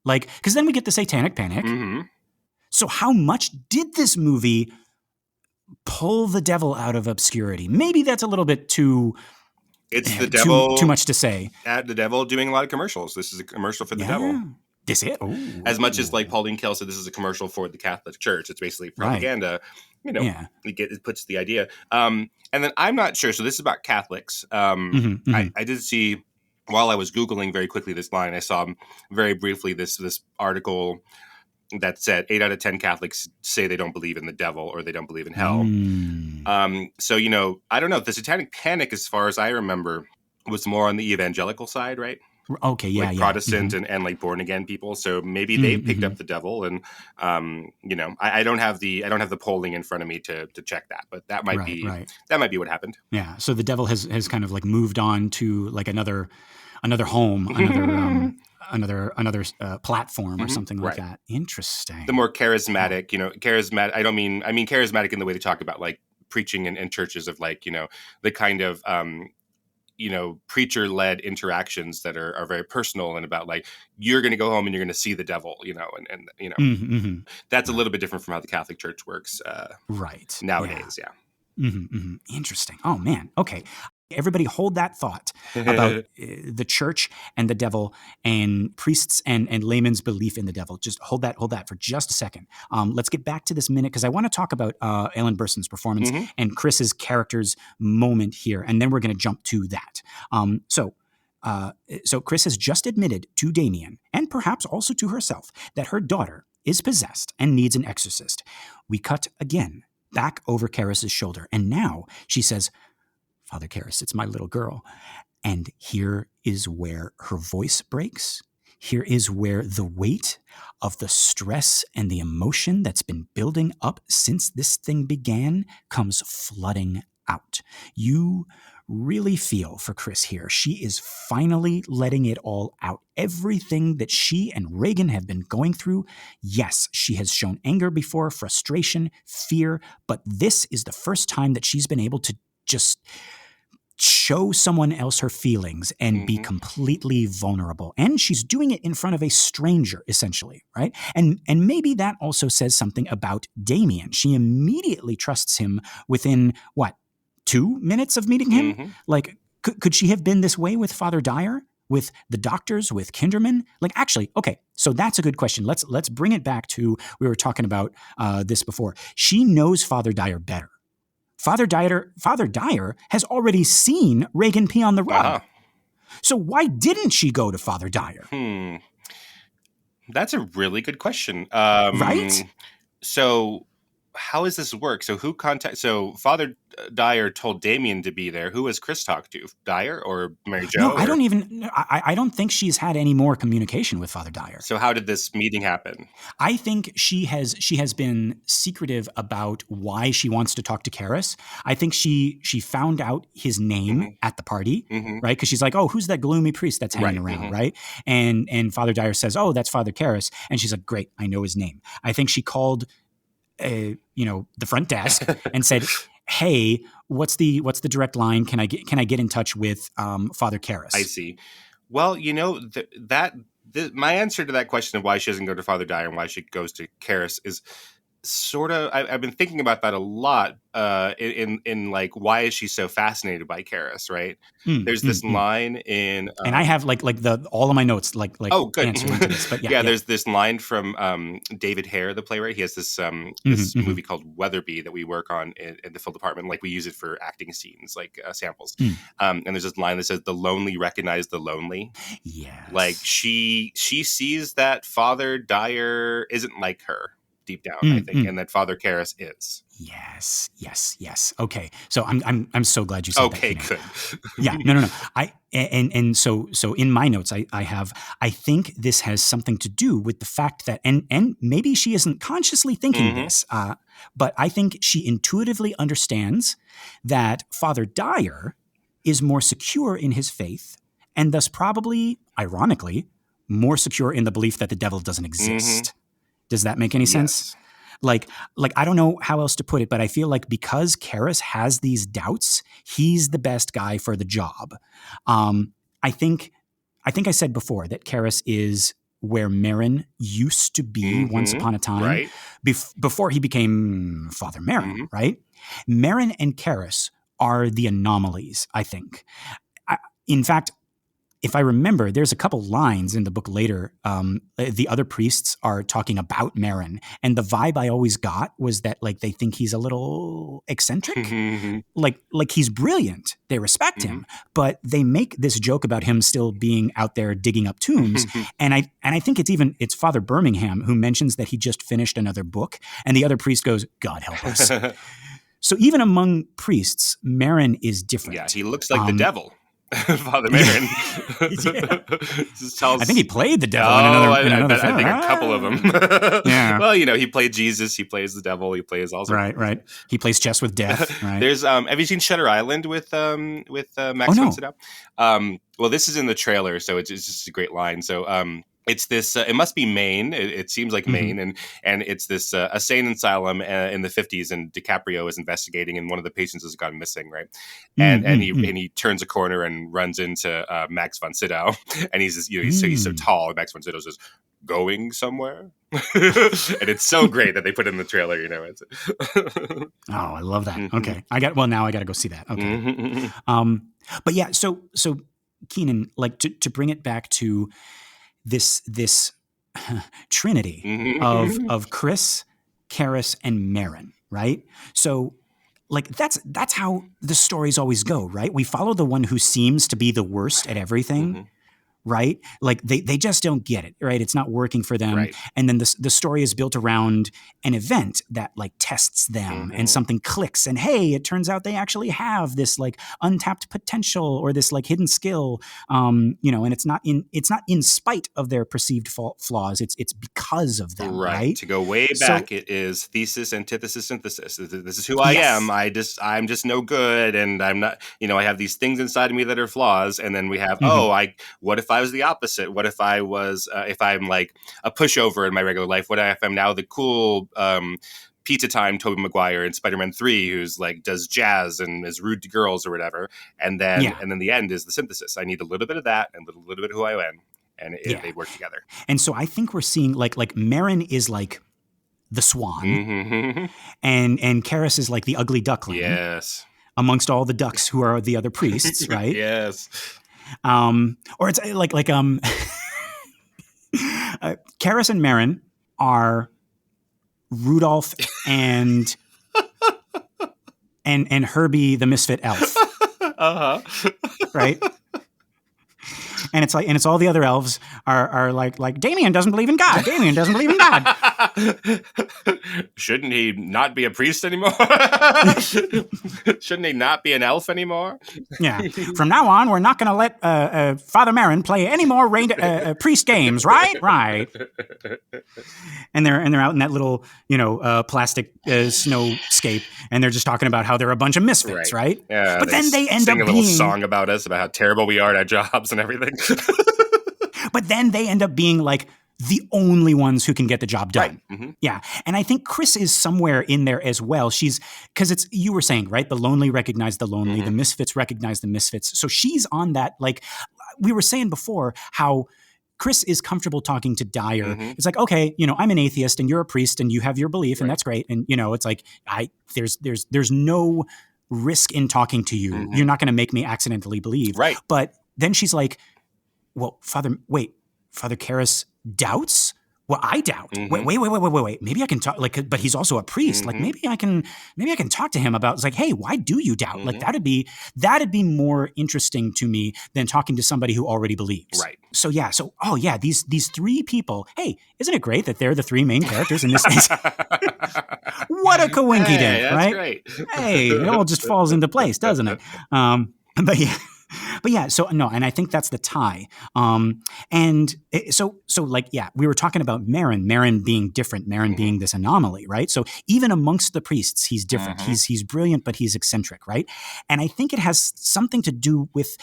like, because then we get the satanic panic. So how much did this movie pull the devil out of obscurity? Maybe that's a little bit too.
It's the devil.
Too much to say.
The devil doing a lot of commercials. This is a commercial for the devil.
This it?
As much as like Pauline Kael said, this is a commercial for the Catholic Church. It's basically propaganda. Right. It puts the idea. And then I'm not sure. So this is about Catholics. I did see, while I was Googling very quickly this line, I saw very briefly this article that said 8 out of 10 Catholics say they don't believe in the devil or they don't believe in hell. So, I don't know. The satanic panic, as far as I remember, was more on the evangelical side, right?
Okay, yeah,
like Protestant and like born again people. So maybe they picked up the devil, and I don't have the polling in front of me to check that, but that might be what happened.
Yeah. So the devil has kind of like moved on to like another home, another platform or something like that. Interesting.
The more charismatic, charismatic. I mean charismatic in the way they talk about like preaching in churches of like the kind of preacher-led interactions that are very personal and about like you're going to go home and you're going to see the devil, and that's a little bit different from how the Catholic Church works, nowadays.
Interesting. Oh man. Okay. Everybody hold that thought about the church and the devil and priests and laymen's belief in the devil. Just hold that for just a second. Let's get back to this minute because I want to talk about Ellen Burstyn's performance and Chris's character's moment here, and then we're going to jump to that. So Chris has just admitted to Damien, and perhaps also to herself, that her daughter is possessed and needs an exorcist. We cut again back over Karis's shoulder, and now she says, "Father Karras, it's my little girl." And here is where her voice breaks. Here is where the weight of the stress and the emotion that's been building up since this thing began comes flooding out. You really feel for Chris here. She is finally letting it all out. Everything that she and Regan have been going through. Yes, she has shown anger before, frustration, fear, but this is the first time that she's been able to just show someone else her feelings and be completely vulnerable. And she's doing it in front of a stranger, essentially, right? And maybe that also says something about Damien. She immediately trusts him within, 2 minutes of meeting him? Like, could she have been this way with Father Dyer? With the doctors, with Kinderman? Like, actually, okay, so that's a good question. Let's bring it back to, we were talking about this before. She knows Father Dyer better. Father Dyer has already seen Regan pee on the rug. So why didn't she go to Father Dyer?
That's a really good question.
Right?
So how does this work? So so Father Dyer told Damien to be there. Who has Chris talked to? Dyer or Mary Jo?
No, I don't think she's had any more communication with Father Dyer.
So how did this meeting happen?
I think she has been secretive about why she wants to talk to Karras. I think she found out his name at the party, right? Because she's like, oh, who's that gloomy priest that's hanging around, right? And Father Dyer says, oh, that's Father Karras. And she's like, great, I know his name. I think she called the front desk and said, hey, what's the direct line? Can I get in touch with Father Karras?
I see. Well, my answer to that question of why she doesn't go to Father Dyer and why she goes to Karras is sort of, I've been thinking about that a lot in like, why is she so fascinated by Karras, right? There's this line in...
and I have like all of my notes like
oh, good.
answering to this. But yeah,
there's this line from David Hare, the playwright. He has this movie called Weatherby that we work on in the film department. Like we use it for acting scenes, like samples. And there's this line that says, "The lonely recognize the lonely."
Yes.
Like she sees that Father Dyer isn't like her deep down, I think, and that Father Karras is.
Yes. Okay. So I'm so glad you said that,
Okay,
Keenan.
good.
Yeah, no. So in my notes, I think this has something to do with the fact that, and maybe she isn't consciously thinking this, but I think she intuitively understands that Father Dyer is more secure in his faith, and thus probably, ironically, more secure in the belief that the devil doesn't exist. Does that make any sense?
Yes.
Like I don't know how else to put it, but I feel like because Karras has these doubts, he's the best guy for the job. I think I said before that Karras is where Merrin used to be once upon a time,
Right.
before he became Father Merrin, right? Merrin and Karras are the anomalies, I think. In fact, if I remember, there's a couple lines in the book later. The other priests are talking about Merrin, and the vibe I always got was that like they think he's a little eccentric, like he's brilliant. They respect him, but they make this joke about him still being out there digging up tombs. And I think it's Father Birmingham who mentions that he just finished another book, and the other priest goes, "God help us." So even among priests, Merrin is different.
Yeah, he looks like the devil. Father Merrin.
I think he played the devil in another film.
I think a couple of them.
Yeah.
Well, he played Jesus. He plays the devil. He plays all sorts.
Right. He plays chess with death. Right.
There's have you seen Shutter Island with Max von Sydow? Well, this is in the trailer, so it's just a great line. So it's this. It must be Maine. It seems like Maine, and it's this a sane asylum in the 50s, and DiCaprio is investigating, and one of the patients has gone missing, right? And he turns a corner and runs into Max von Sydow, and he's just, he's so tall. And Max von Sydow says, "Going somewhere," and it's so great that they put it in the trailer. It's
oh, I love that. Okay, now I got to go see that. Okay, but yeah, so Keenan, like to bring it back to this trinity of Chris, Karras, and Merrin, right? So like that's how the stories always go, right? We follow the one who seems to be the worst at everything. Right? Like they just don't get it, right? It's not working for them. Right. And then the story is built around an event that like tests them and something clicks, and hey, it turns out they actually have this like untapped potential or this like hidden skill, and it's not in spite of their perceived flaws. It's because of them, right?
To go way back, it is thesis, antithesis, synthesis. This is who I am. I'm just no good, and I'm not, I have these things inside of me that are flaws, and then we have, what if I was the opposite? What if I was, if I'm like a pushover in my regular life? What if I'm now the cool pizza time Tobey Maguire in Spider-Man 3 who's like does jazz and is rude to girls or whatever? And then the end is the synthesis. I need a little bit of that and a little bit of who I am, and they work together.
And so I think we're seeing like Merrin is like the swan, and Karras is like the ugly duckling.
Yes,
amongst all the ducks who are the other priests, right?
Yes.
Or it's like Karras and Merrin are Rudolph and Herbie the misfit elf. Right? And it's all the other elves are like Damien doesn't believe in God. Damien doesn't believe in God.
Shouldn't he not be a priest anymore? Shouldn't he not be an elf anymore?
Yeah. From now on, we're not going to let Father Merrin play any more priest games, right? Right. And they're out in that little plastic snowscape, and they're just talking about how they're a bunch of misfits, right?
Yeah.
But then they end up
being a little song about us, about how terrible we are at our jobs and everything.
But then they end up being like the only ones who can get the job done.
Right.
Yeah. And I think Chris is somewhere in there as well. Because you were saying, right? The lonely recognize the lonely, the misfits recognize the misfits. So she's on that, like we were saying before, how Chris is comfortable talking to Dyer. It's like, okay, I'm an atheist and you're a priest and you have your belief and that's great. And, it's like, there's no risk in talking to you. You're not going to make me accidentally believe.
Right.
But then she's like, well, Father Karras doubts? Well, I doubt.
Mhm.
Wait. Maybe I can talk. Like, but he's also a priest. Like,
Mhm.
maybe I can talk to him about. It's like, hey, why do you doubt? Like,
Mhm.
that'd be more interesting to me than talking to somebody who already believes.
Right.
So yeah. So these three people. Hey, isn't it great that they're the three main characters in this? What a coinky
Hey,
dink,
that's
right?
great.
Hey, it all just falls into place, doesn't it? But yeah. But yeah, so no, and I think that's the tie. So like, yeah, we were talking about Marin being different, Marin
Mhm.
being this anomaly, right? So even amongst the priests, he's different.
Mhm.
He's brilliant, but he's eccentric, right? And I think it has something to do with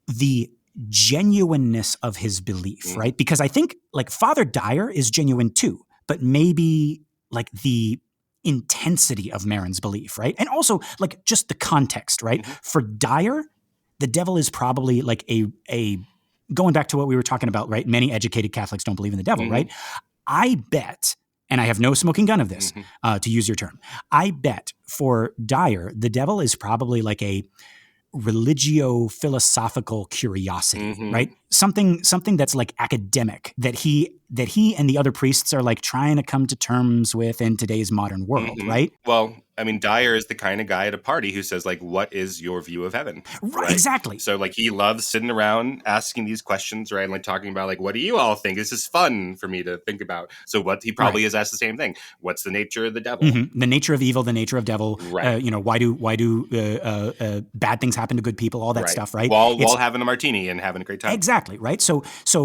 the genuineness of his belief,
Mhm.
right? Because I think like Father Dyer is genuine too, but maybe like the intensity of Marin's belief, right? And also like just the context, right?
Mhm.
For Dyer, the devil is probably like a going back to what we were talking about, right? Many educated Catholics don't believe in the devil,
Mhm.
right? I bet, and I have no smoking gun of this,
Mhm.
to use your term, I bet for Dyer, the devil is probably like a religio-philosophical curiosity,
Mhm.
right? Something that's like academic that he and the other priests are like trying to come to terms with in today's modern world,
Mhm.
right?
Well, I mean, Dyer is the kind of guy at a party who says, like, "What is your view of heaven?"
Right,
Right.
exactly.
So, like, he loves sitting around asking these questions, right? And like talking about, like, what do you all think? This is fun for me to think about. So, what he probably
Right.
is asked the same thing. What's the nature of the devil?
Mm-hmm. The nature of evil, the nature of devil.
Right.
Why do bad things happen to good people? All that
Right.
stuff, right?
While having a martini and having a great time.
Exactly, right? So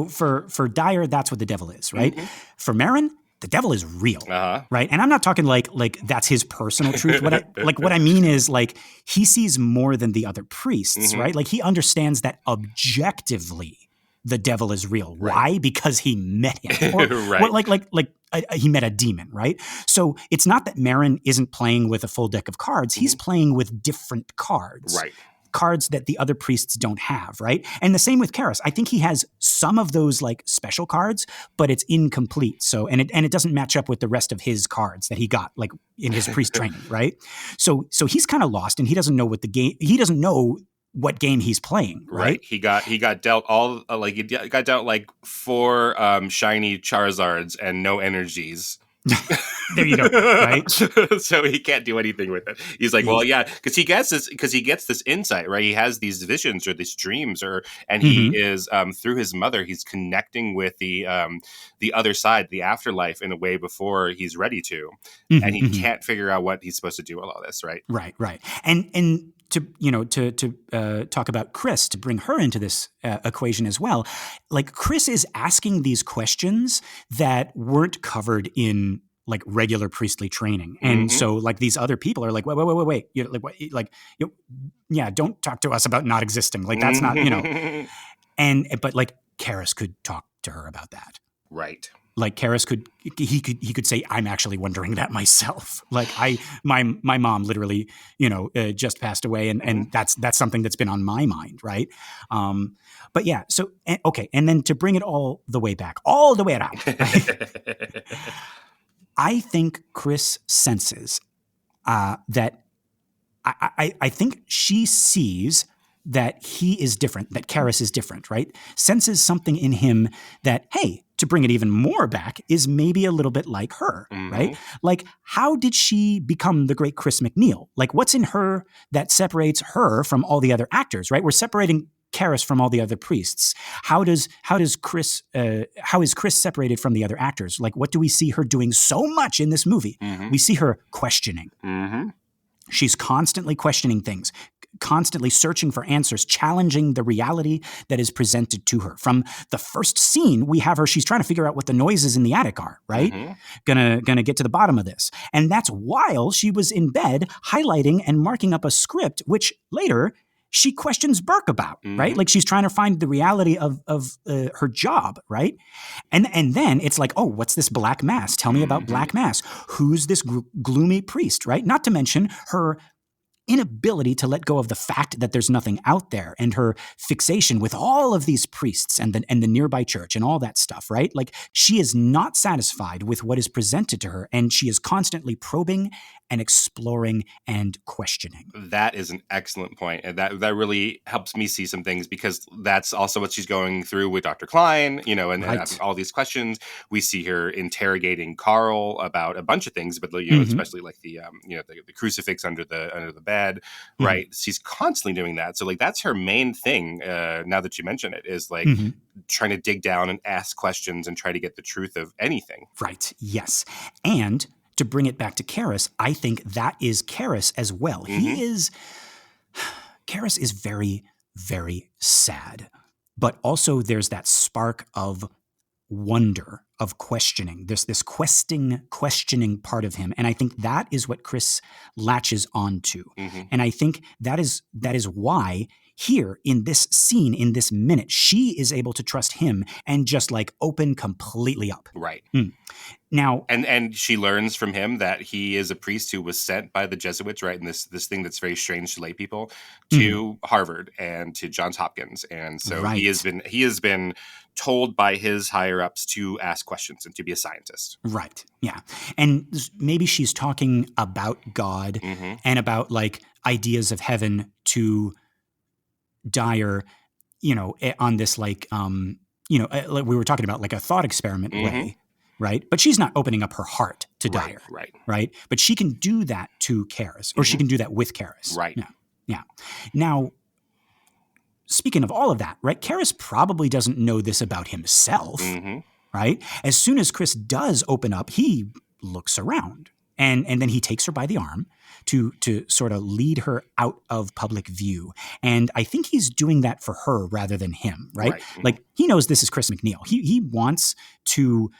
for Dyer, that's what the devil is, right?
Mhm.
For Marin, the devil is real,
Uh-huh.
right? And I'm not talking like that's his personal truth. What I mean is like he sees more than the other priests,
Mhm.
right? Like he understands that objectively the devil is real.
Right.
Why? Because he met him, or
Right.
he met a demon, right? So it's not that Marin isn't playing with a full deck of cards; he's
Mhm.
playing with different cards.
Right.
Cards that the other priests don't have, right? And the same with Karras. I think he has some of those like special cards, but it's incomplete. So and it doesn't match up with the rest of his cards that he got like in his priest training, right? So he's kind of lost and he doesn't know what game he's playing, right?
He got dealt all he got dealt like 4 shiny Charizards and no energies.
There you go, right?
So he can't do anything with it. He's like, well, yeah, because he gets this insight, right? He has these visions or these dreams, and he is through his mother, he's connecting with the other side, the afterlife, in a way before he's ready to, and he can't figure out what he's supposed to do with all this, right?
Right. And to talk about Chris, to bring her into this equation as well, like Chris is asking these questions that weren't covered in like regular priestly training, and so like these other people are like, wait, you know, like what, like you know, yeah, don't talk to us about not existing, like that's not but like Karras could talk to her about that,
Right.
like Karras could say, I'm actually wondering that myself. Like my mom literally, just passed away, and that's something that's been on my mind, right? But yeah, so okay, and then to bring it all the way back, all the way around, right? I think Chris senses that I think she sees that he is different, that Karras is different, right? Senses something in him that, hey, to bring it even more back, is maybe a little bit like her, right? Like, how did she become the great Chris MacNeil? Like, what's in her that separates her from all the other actors, right? We're separating Karras from all the other priests. How is Chris separated from the other actors? Like, what do we see her doing so much in this movie? We see her questioning. She's constantly questioning things, constantly searching for answers, challenging the reality that is presented to her. From the first scene, we have her, she's trying to figure out what the noises in the attic are, right? Gonna get to the bottom of this. And that's while she was in bed highlighting and marking up a script, which later she questions Burke about, right? Like she's trying to find the reality of her job, right? And then it's like, oh, what's this Black Mass? Tell me about Black Mass. Who's this gloomy priest, right? Not to mention her inability to let go of the fact that there's nothing out there, and her fixation with all of these priests and the nearby church and all that stuff, right? Like she is not satisfied with what is presented to her, and she is constantly probing and exploring and questioning.
That is an excellent point. And that really helps me see some things, because that's also what she's going through with Dr. Klein, and
Right.
asking all these questions. We see her interrogating Carl about a bunch of things, but especially like the crucifix under the bed, right? She's constantly doing that. So like that's her main thing. Now that you mention it, is like trying to dig down and ask questions and try to get the truth of anything.
Right. Yes. And to bring it back to Karras, I think that is Karras as well. Karras is very, very sad. But also there's that spark of wonder, of questioning. There's this questioning part of him. And I think that is what Chris latches onto. And I think that is why here in this scene, in this minute, she is able to trust him and just like open completely up.
Right.
Now,
and she learns from him that he is a priest who was sent by the Jesuits, right? And this thing that's very strange to lay people, to Harvard and to Johns Hopkins. And so he has been told by his higher ups to ask questions and to be a scientist.
Right. Yeah. And maybe she's talking about God and about like ideas of heaven to Dyer, on this like like we were talking about, like a thought experiment way. Right. But she's not opening up her heart to Dyer. Right. But she can do that to Karras, or she can do that with Karras.
Right.
Yeah. Now, speaking of all of that, right, Karras probably doesn't know this about himself. Right. As soon as Chris does open up, he looks around and then he takes her by the arm to sort of lead her out of public view. And I think he's doing that for her rather than him, right? Like he knows this is Chris MacNeil. He wants to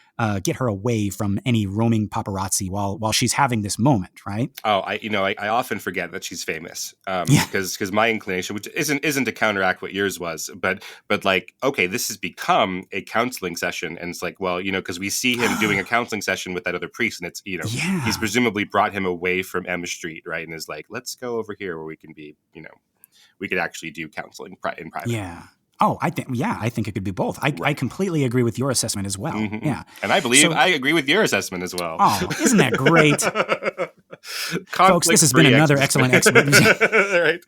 get her away from any roaming paparazzi while she's having this moment, right?
Oh, I often forget that she's famous, because my inclination, which isn't to counteract what yours was, but like, okay, this has become a counseling session, and it's like, well, because we see him doing a counseling session with that other priest, and it's he's presumably brought him away from M Street, right, and is like, let's go over here where we can be, we could actually do counseling in private.
Yeah. Oh, I think it could be both. I completely agree with your assessment as well. Yeah.
And I believe I agree with your assessment as well.
Oh, isn't that great? Folks, this has been another excellent
Right.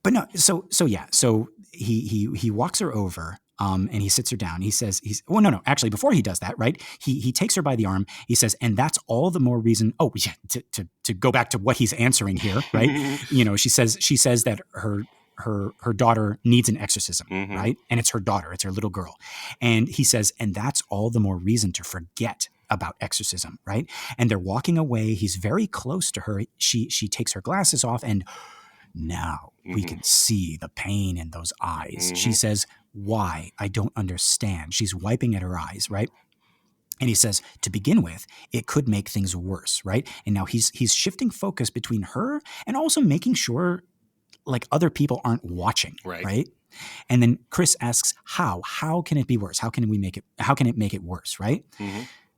But no, so he walks her over, and he sits her down. He says, actually, before he does that, right, he takes her by the arm. He says, and that's all the more reason. Oh, yeah, to go back to what he's answering here, right? She says that her daughter needs an exorcism, right? And it's her daughter, it's her little girl. And he says, and that's all the more reason to forget about exorcism, right? And they're walking away. He's very close to her. She takes her glasses off, and now we can see the pain in those eyes. She says, why? I don't understand. She's wiping at her eyes, right? And he says, to begin with, it could make things worse, right? And now he's shifting focus between her and also making sure like other people aren't watching, right? And then Chris asks, how? How can it be worse? How can it make it worse, right?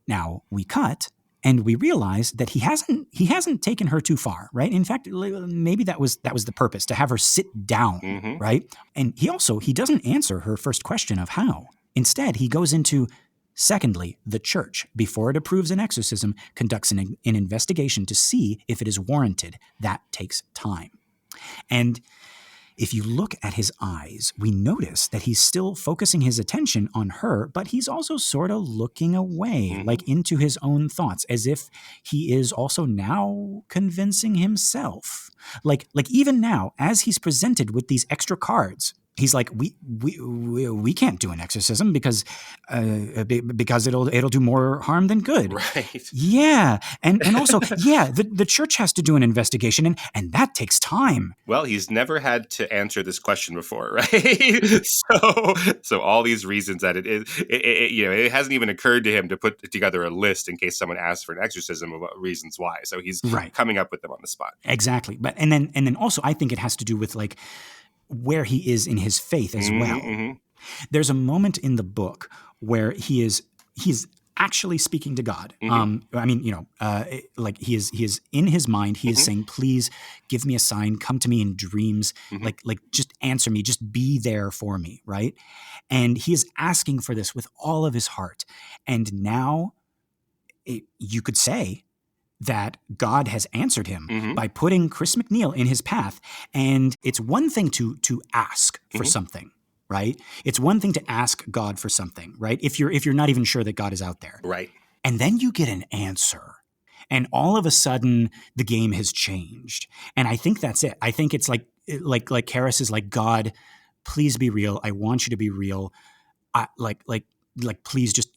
Now we cut and we realize that he hasn't taken her too far, right? In fact, maybe that was the purpose, to have her sit down, right? And he doesn't answer her first question of how. Instead, he goes into, secondly, the church, before it approves an exorcism, conducts an investigation to see if it is warranted. That takes time. And if you look at his eyes, we notice that he's still focusing his attention on her, but he's also sort of looking away, like into his own thoughts, as if he is also now convincing himself. Like even now, as he's presented with these extra cards, he's like, we can't do an exorcism because it'll do more harm than good.
Right.
Yeah. And also, the church has to do an investigation and that takes time.
Well, he's never had to answer this question before, right? So all these reasons that it hasn't even occurred to him to put together a list in case someone asks for an exorcism of reasons why. So he's coming up with them on the spot.
Exactly. But and then also I think it has to do with like where he is in his faith as well. There's a moment in the book where he's actually speaking to God. Like he is in his mind, he is saying, please give me a sign, come to me in dreams, like just answer me, just be there for me, right? And he is asking for this with all of his heart. And now you could say that God has answered him
Mhm.
by putting Chris McNeil in his path. And it's one thing to ask for
Mhm.
something, right? It's one thing to ask God for something, right? If you're not even sure that God is out there.
Right.
And then you get an answer. And all of a sudden the game has changed. And I think that's it. I think it's like Karis is like, God, please be real. I want you to be real. Please just,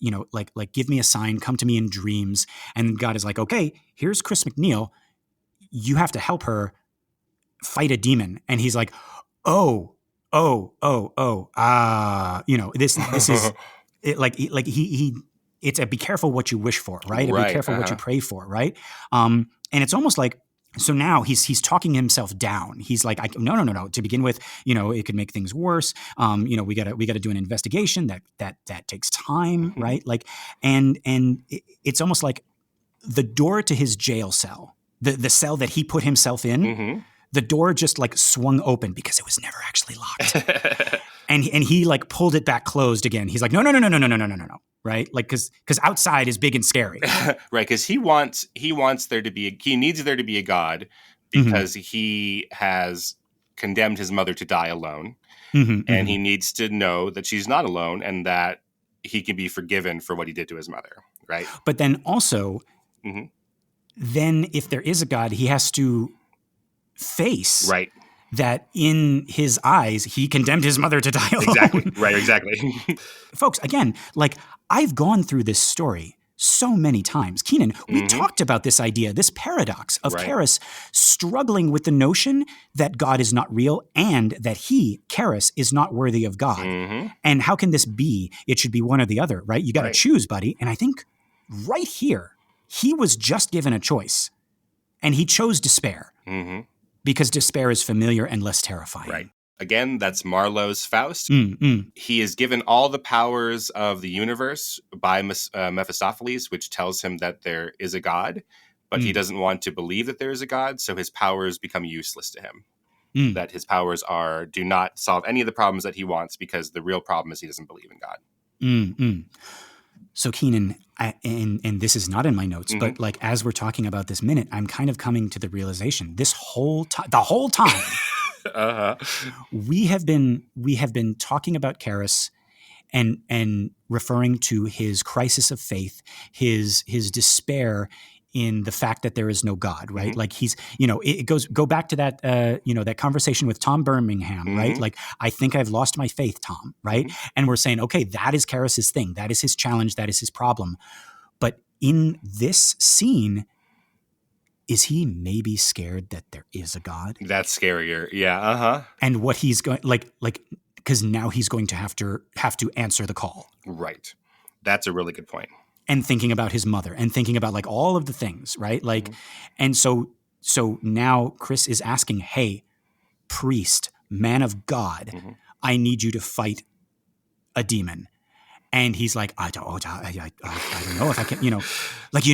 give me a sign, come to me in dreams. And God is like, okay, here's Chris McNeil. You have to help her fight a demon. And he's like, oh, this is it, he it's a be careful what you wish for, right? A be
Right.
careful what you pray for, right? And it's almost like, so now he's talking himself down. He's like, no. To begin with, it could make things worse. We gotta do an investigation that takes time,
Mhm.
right? Like, and it's almost like the door to his jail cell, the cell that he put himself in,
Mhm.
the door just like swung open because it was never actually locked. And he like pulled it back closed again. He's like, no. Right? Like, cause outside is big and scary.
Right. Cause he needs there to be a God because he has condemned his mother to die alone. And he needs to know that she's not alone and that he can be forgiven for what he did to his mother. Right.
But then also,
Mhm.
then if there is a God, he has to face
Right.
that in his eyes, he condemned his mother to die alone.
Exactly. Right. Exactly.
Folks, again, like, I've gone through this story so many times. Keenan, we talked about this idea, this paradox of
Right.
Karis struggling with the notion that God is not real and that he, Karis, is not worthy of God.
Mhm.
And how can this be? It should be one or the other, right? You got to
Right.
choose, buddy. And I think right here, he was just given a choice and he chose despair
Mhm.
because despair is familiar and less terrifying.
Right. Again, that's Marlowe's Faust.
Mm.
He is given all the powers of the universe by Mephistopheles, which tells him that there is a God, but he doesn't want to believe that there is a God, so his powers become useless to him. That his powers do not solve any of the problems that he wants because the real problem is he doesn't believe in God.
So Keenan, and this is not in my notes, but like as we're talking about this minute, I'm kind of coming to the realization the whole time, we have been talking about Karis and referring to his crisis of faith, his despair in the fact that there is no God, right? Like he's, go back to that, that conversation with Tom Birmingham, right? Like, I think I've lost my faith, Tom, right? And we're saying, okay, that is Karis's thing. That is his challenge. That is his problem. But in this scene, is he maybe scared that there is a God?
That's scarier. Yeah.
And what he's going, because now he's going to have to answer the call.
Right. That's a really good point.
And thinking about his mother and thinking about like all of the things, right? Like, and so now Chris is asking, hey, priest, man of God, I need you to fight a demon. And he's like, I don't know if I can, you know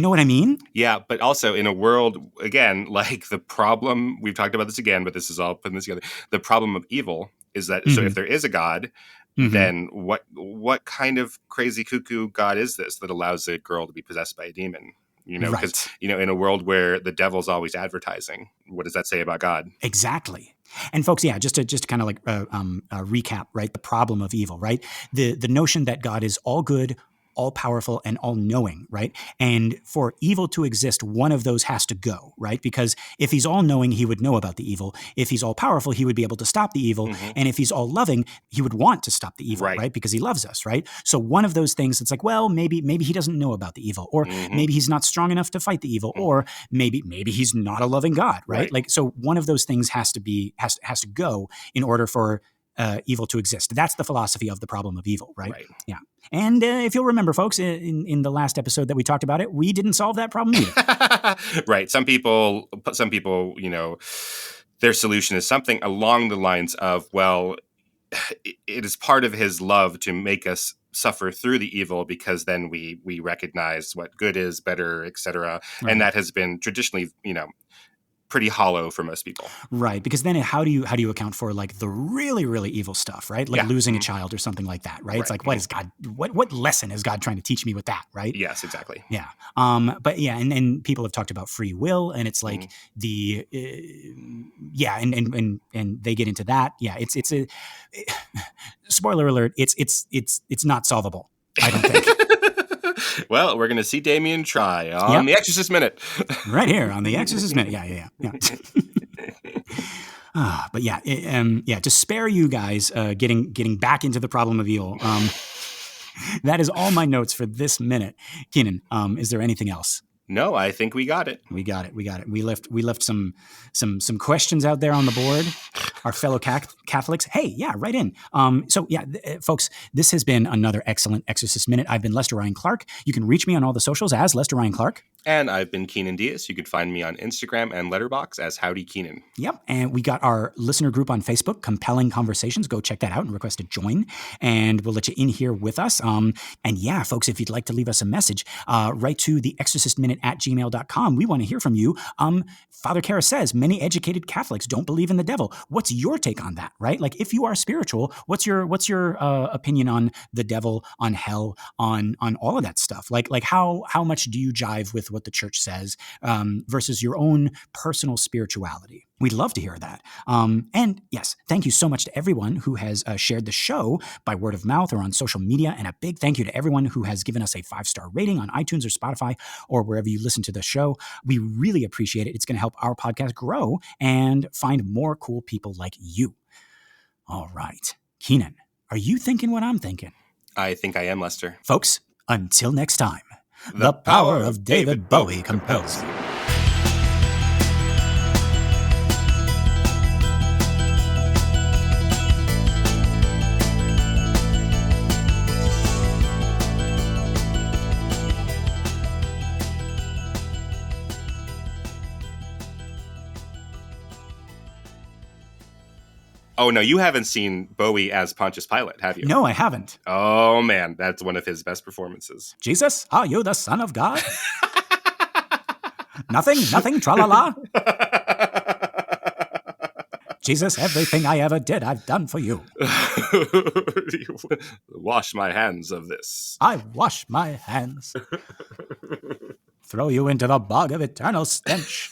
what I mean?
Yeah, but also in a world, again, like the problem, we've talked about this again, but this is all putting this together. The problem of evil is that, so if there is a God, then what kind of crazy cuckoo God is this that allows a girl to be possessed by a demon? Because, in a world where the devil's always advertising, what does that say about God?
Exactly. And folks, yeah, just to kind of like recap, right? The problem of evil, right? The notion that God is all good, all powerful, and all knowing, right? And for evil to exist, one of those has to go, right? Because if he's all knowing, he would know about the evil. If he's all powerful, he would be able to stop the evil. And if he's all loving, he would want to stop the evil, right? Because he loves us, right? So one of those things, it's like, well, maybe he doesn't know about the evil, or maybe he's not strong enough to fight the evil, or maybe he's not a loving God, right? Like, so one of those things has to go in order for evil to exist. That's the philosophy of the problem of evil, right? Yeah. And if you'll remember, folks, in the last episode that we talked about it, we didn't solve that problem either.
Right. Some people, their solution is something along the lines of, well, it is part of his love to make us suffer through the evil because then we recognize what good is, better, etc. And that has been traditionally, pretty hollow for most people.
Right, because then how do you account for like the really, really evil stuff, right? Like losing a child or something like that, right? It's like, what is God, what lesson is God trying to teach me with that, right?
Yes, exactly.
Yeah. But yeah, and people have talked about free will, and it's like and they get into that. Yeah, it's a spoiler alert, it's not solvable, I don't think.
Well, we're going to see Damien try on The Exorcist Minute.
Right here on The Exorcist Minute. Yeah. But to spare you guys getting back into the problem of evil, that is all my notes for this minute. Keenan, is there anything else?
No, I think we got it.
We got it. We left some questions out there on the board. Our fellow Catholics. Hey, yeah, right in. Folks, this has been another excellent Exorcist Minute. I've been Lester Ryan Clark. You can reach me on all the socials as Lester Ryan Clark.
And I've been Keenan Diaz. You can find me on Instagram and Letterboxd as Howdy Keenan.
Yep. And we got our listener group on Facebook, Compelling Conversations. Go check that out and request to join. And we'll let you in here with us. And yeah, folks, if you'd like to leave us a message, write to theexorcistminute@gmail.com. We want to hear from you. Father Kara says, many educated Catholics don't believe in the devil. What's your take on that, right? Like, if you are spiritual, what's your opinion on the devil, on hell, on all of that stuff? Like how much do you jive with what the church says versus your own personal spirituality? We'd love to hear that. And yes, thank you so much to everyone who has shared the show by word of mouth or on social media. And a big thank you to everyone who has given us a 5-star rating on iTunes or Spotify or wherever you listen to the show. We really appreciate it. It's going to help our podcast grow and find more cool people like you. All right. Keenan, are you thinking what I'm thinking?
I think I am, Lester.
Folks, until next time, the power of David Bowie compels you.
Oh, no, you haven't seen Bowie as Pontius Pilate, have you?
No, I haven't.
Oh, man, that's one of his best performances.
Jesus, are you the Son of God? Nothing, tra-la-la. Jesus, everything I ever did, I've done for you.
Wash my hands of this.
I wash my hands. Throw you into the bog of eternal stench.